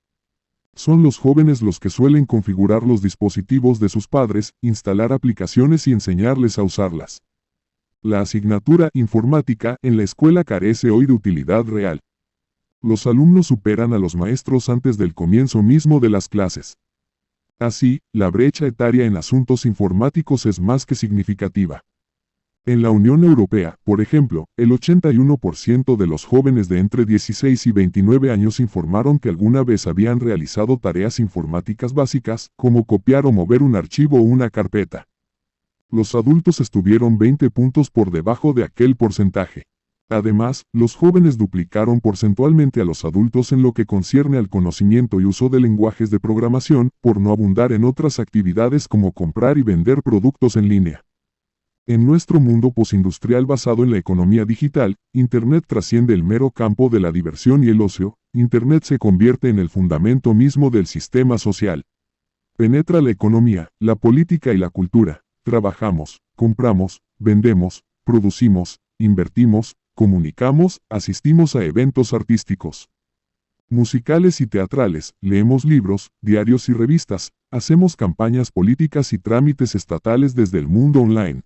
Son los jóvenes los que suelen configurar los dispositivos de sus padres, instalar aplicaciones y enseñarles a usarlas. La asignatura informática en la escuela carece hoy de utilidad real. Los alumnos superan a los maestros antes del comienzo mismo de las clases. Así, la brecha etaria en asuntos informáticos es más que significativa. En la Unión Europea, por ejemplo, el 81% de los jóvenes de entre 16 y 29 años informaron que alguna vez habían realizado tareas informáticas básicas, como copiar o mover un archivo o una carpeta. Los adultos estuvieron 20 puntos por debajo de aquel porcentaje. Además, los jóvenes duplicaron porcentualmente a los adultos en lo que concierne al conocimiento y uso de lenguajes de programación, por no abundar en otras actividades como comprar y vender productos en línea. En nuestro mundo postindustrial basado en la economía digital, Internet trasciende el mero campo de la diversión y el ocio. Internet se convierte en el fundamento mismo del sistema social. Penetra la economía, la política y la cultura. Trabajamos, compramos, vendemos, producimos, invertimos, comunicamos, asistimos a eventos artísticos, musicales y teatrales, leemos libros, diarios y revistas, hacemos campañas políticas y trámites estatales desde el mundo online.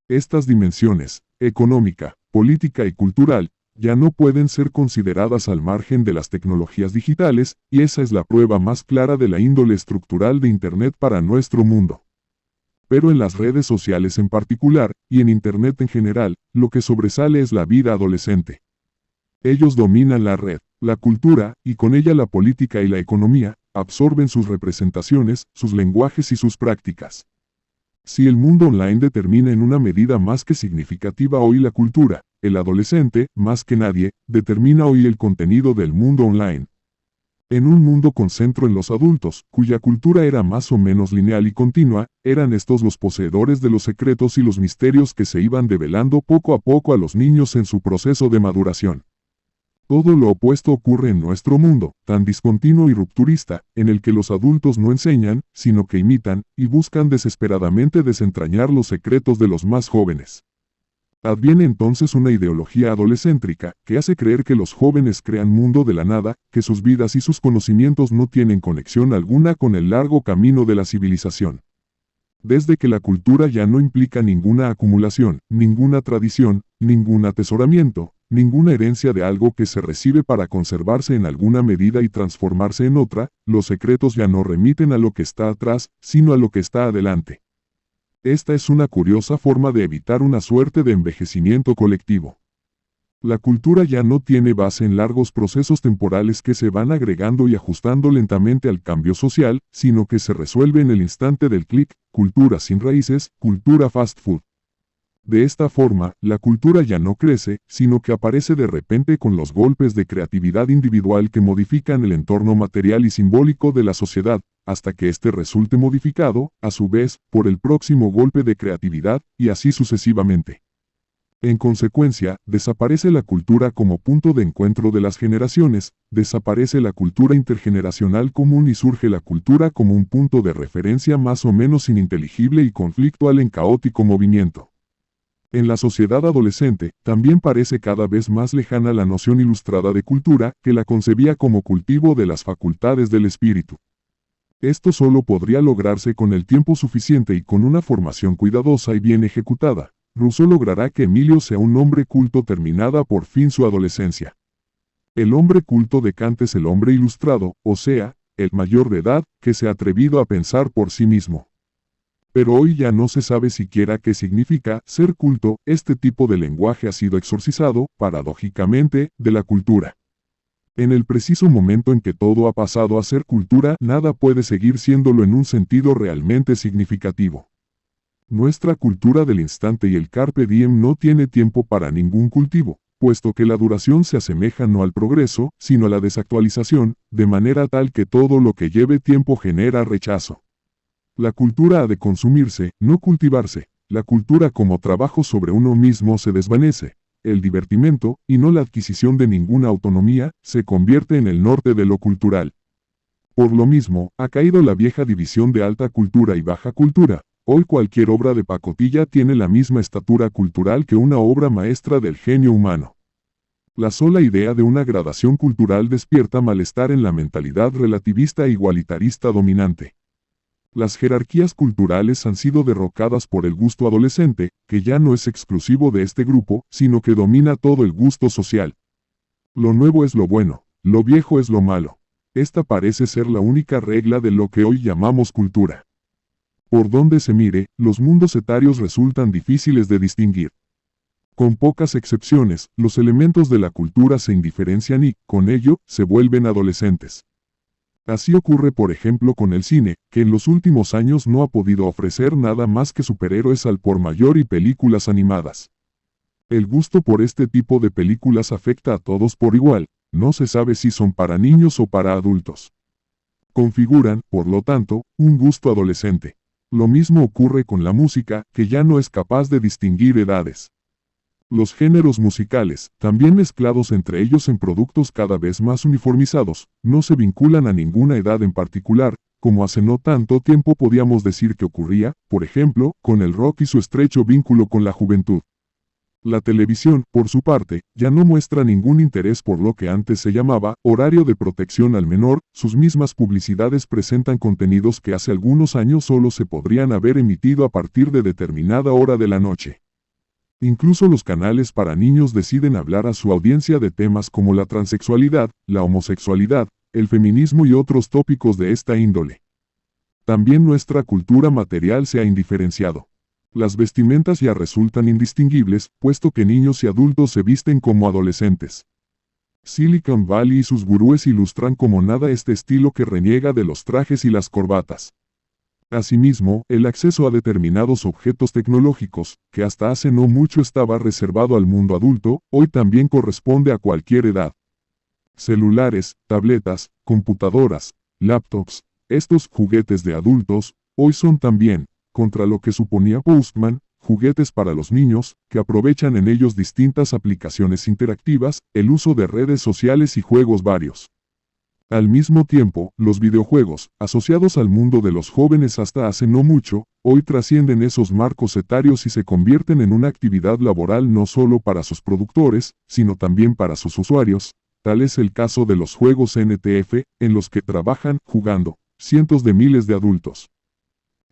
Estas dimensiones, económica, política y cultural, ya no pueden ser consideradas al margen de las tecnologías digitales, y esa es la prueba más clara de la índole estructural de Internet para nuestro mundo. Pero en las redes sociales en particular, y en Internet en general, lo que sobresale es la vida adolescente. Ellos dominan la red, la cultura, y con ella la política y la economía, absorben sus representaciones, sus lenguajes y sus prácticas. Si el mundo online determina en una medida más que significativa hoy la cultura, el adolescente, más que nadie, determina hoy el contenido del mundo online. En un mundo con centro en los adultos, cuya cultura era más o menos lineal y continua, eran estos los poseedores de los secretos y los misterios que se iban develando poco a poco a los niños en su proceso de maduración. Todo lo opuesto ocurre en nuestro mundo, tan discontinuo y rupturista, en el que los adultos no enseñan, sino que imitan, y buscan desesperadamente desentrañar los secretos de los más jóvenes. Adviene entonces una ideología adolescéntrica, que hace creer que los jóvenes crean mundo de la nada, que sus vidas y sus conocimientos no tienen conexión alguna con el largo camino de la civilización. Desde que la cultura ya no implica ninguna acumulación, ninguna tradición, ningún atesoramiento, ninguna herencia de algo que se recibe para conservarse en alguna medida y transformarse en otra, los secretos ya no remiten a lo que está atrás, sino a lo que está adelante. Esta es una curiosa forma de evitar una suerte de envejecimiento colectivo. La cultura ya no tiene base en largos procesos temporales que se van agregando y ajustando lentamente al cambio social, sino que se resuelve en el instante del clic, cultura sin raíces, cultura fast food. De esta forma, la cultura ya no crece, sino que aparece de repente con los golpes de creatividad individual que modifican el entorno material y simbólico de la sociedad, hasta que éste resulte modificado, a su vez, por el próximo golpe de creatividad, y así sucesivamente. En consecuencia, desaparece la cultura como punto de encuentro de las generaciones, desaparece la cultura intergeneracional común y surge la cultura como un punto de referencia más o menos ininteligible y conflictual en caótico movimiento. En la sociedad adolescente, también parece cada vez más lejana la noción ilustrada de cultura, que la concebía como cultivo de las facultades del espíritu. Esto solo podría lograrse con el tiempo suficiente y con una formación cuidadosa y bien ejecutada. Rousseau logrará que Emilio sea un hombre culto terminada por fin su adolescencia. El hombre culto de Kant es el hombre ilustrado, o sea, el mayor de edad, que se ha atrevido a pensar por sí mismo. Pero hoy ya no se sabe siquiera qué significa ser culto, este tipo de lenguaje ha sido exorcizado, paradójicamente, de la cultura. En el preciso momento en que todo ha pasado a ser cultura, nada puede seguir siéndolo en un sentido realmente significativo. Nuestra cultura del instante y el carpe diem no tiene tiempo para ningún cultivo, puesto que la duración se asemeja no al progreso, sino a la desactualización, de manera tal que todo lo que lleve tiempo genera rechazo. La cultura ha de consumirse, no cultivarse. La cultura como trabajo sobre uno mismo se desvanece. El divertimento, y no la adquisición de ninguna autonomía, se convierte en el norte de lo cultural. Por lo mismo, ha caído la vieja división de alta cultura y baja cultura. Hoy cualquier obra de pacotilla tiene la misma estatura cultural que una obra maestra del genio humano. La sola idea de una gradación cultural despierta malestar en la mentalidad relativista e igualitarista dominante. Las jerarquías culturales han sido derrocadas por el gusto adolescente, que ya no es exclusivo de este grupo, sino que domina todo el gusto social. Lo nuevo es lo bueno, lo viejo es lo malo. Esta parece ser la única regla de lo que hoy llamamos cultura. Por donde se mire, los mundos etarios resultan difíciles de distinguir. Con pocas excepciones, los elementos de la cultura se indiferencian y, con ello, se vuelven adolescentes. Así ocurre por ejemplo con el cine, que en los últimos años no ha podido ofrecer nada más que superhéroes al por mayor y películas animadas. El gusto por este tipo de películas afecta a todos por igual, no se sabe si son para niños o para adultos. Configuran, por lo tanto, un gusto adolescente. Lo mismo ocurre con la música, que ya no es capaz de distinguir edades. Los géneros musicales, también mezclados entre ellos en productos cada vez más uniformizados, no se vinculan a ninguna edad en particular, como hace no tanto tiempo podíamos decir que ocurría, por ejemplo, con el rock y su estrecho vínculo con la juventud. La televisión, por su parte, ya no muestra ningún interés por lo que antes se llamaba horario de protección al menor, sus mismas publicidades presentan contenidos que hace algunos años solo se podrían haber emitido a partir de determinada hora de la noche. Incluso los canales para niños deciden hablar a su audiencia de temas como la transexualidad, la homosexualidad, el feminismo y otros tópicos de esta índole. También nuestra cultura material se ha indiferenciado. Las vestimentas ya resultan indistinguibles, puesto que niños y adultos se visten como adolescentes. Silicon Valley y sus gurúes ilustran como nada este estilo que reniega de los trajes y las corbatas. Asimismo, el acceso a determinados objetos tecnológicos, que hasta hace no mucho estaba reservado al mundo adulto, hoy también corresponde a cualquier edad. Celulares, tabletas, computadoras, laptops, estos juguetes de adultos, hoy son también, contra lo que suponía Postman, juguetes para los niños, que aprovechan en ellos distintas aplicaciones interactivas, el uso de redes sociales y juegos varios. Al mismo tiempo, los videojuegos, asociados al mundo de los jóvenes hasta hace no mucho, hoy trascienden esos marcos etarios y se convierten en una actividad laboral no solo para sus productores, sino también para sus usuarios. Tal es el caso de los juegos NTF, en los que trabajan, jugando, cientos de miles de adultos.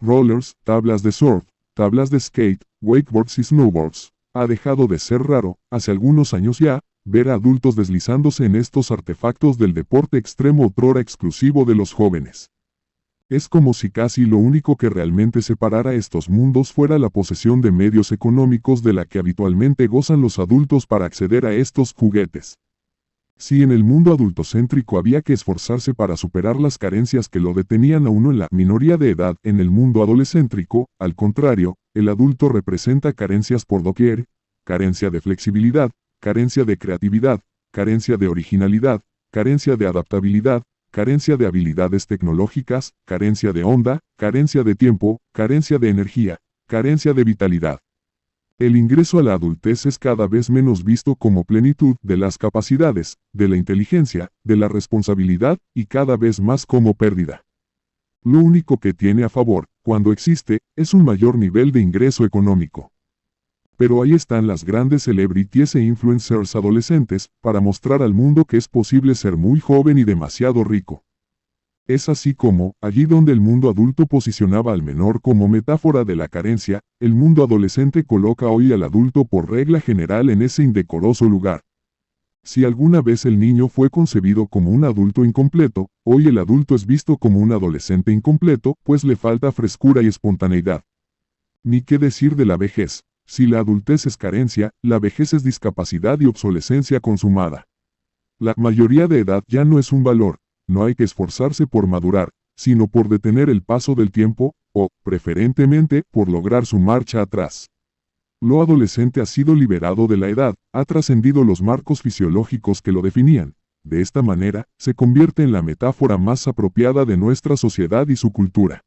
Rollers, tablas de surf, tablas de skate, wakeboards y snowboards. Ha dejado de ser raro, hace algunos años ya, ver a adultos deslizándose en estos artefactos del deporte extremo otrora exclusivo de los jóvenes. Es como si casi lo único que realmente separara estos mundos fuera la posesión de medios económicos de la que habitualmente gozan los adultos para acceder a estos juguetes. Si en el mundo adultocéntrico había que esforzarse para superar las carencias que lo detenían a uno en la minoría de edad, en el mundo adolescéntrico, al contrario, el adulto representa carencias por doquier, carencia de flexibilidad, carencia de creatividad, carencia de originalidad, carencia de adaptabilidad, carencia de habilidades tecnológicas, carencia de onda, carencia de tiempo, carencia de energía, carencia de vitalidad. El ingreso a la adultez es cada vez menos visto como plenitud de las capacidades, de la inteligencia, de la responsabilidad, y cada vez más como pérdida. Lo único que tiene a favor, cuando existe, es un mayor nivel de ingreso económico. Pero ahí están las grandes celebrities e influencers adolescentes, para mostrar al mundo que es posible ser muy joven y demasiado rico. Es así como, allí donde el mundo adulto posicionaba al menor como metáfora de la carencia, el mundo adolescente coloca hoy al adulto por regla general en ese indecoroso lugar. Si alguna vez el niño fue concebido como un adulto incompleto, hoy el adulto es visto como un adolescente incompleto, pues le falta frescura y espontaneidad. Ni qué decir de la vejez. Si la adultez es carencia, la vejez es discapacidad y obsolescencia consumada. La mayoría de edad ya no es un valor. No hay que esforzarse por madurar, sino por detener el paso del tiempo, o, preferentemente, por lograr su marcha atrás. Lo adolescente ha sido liberado de la edad, ha trascendido los marcos fisiológicos que lo definían. De esta manera, se convierte en la metáfora más apropiada de nuestra sociedad y su cultura.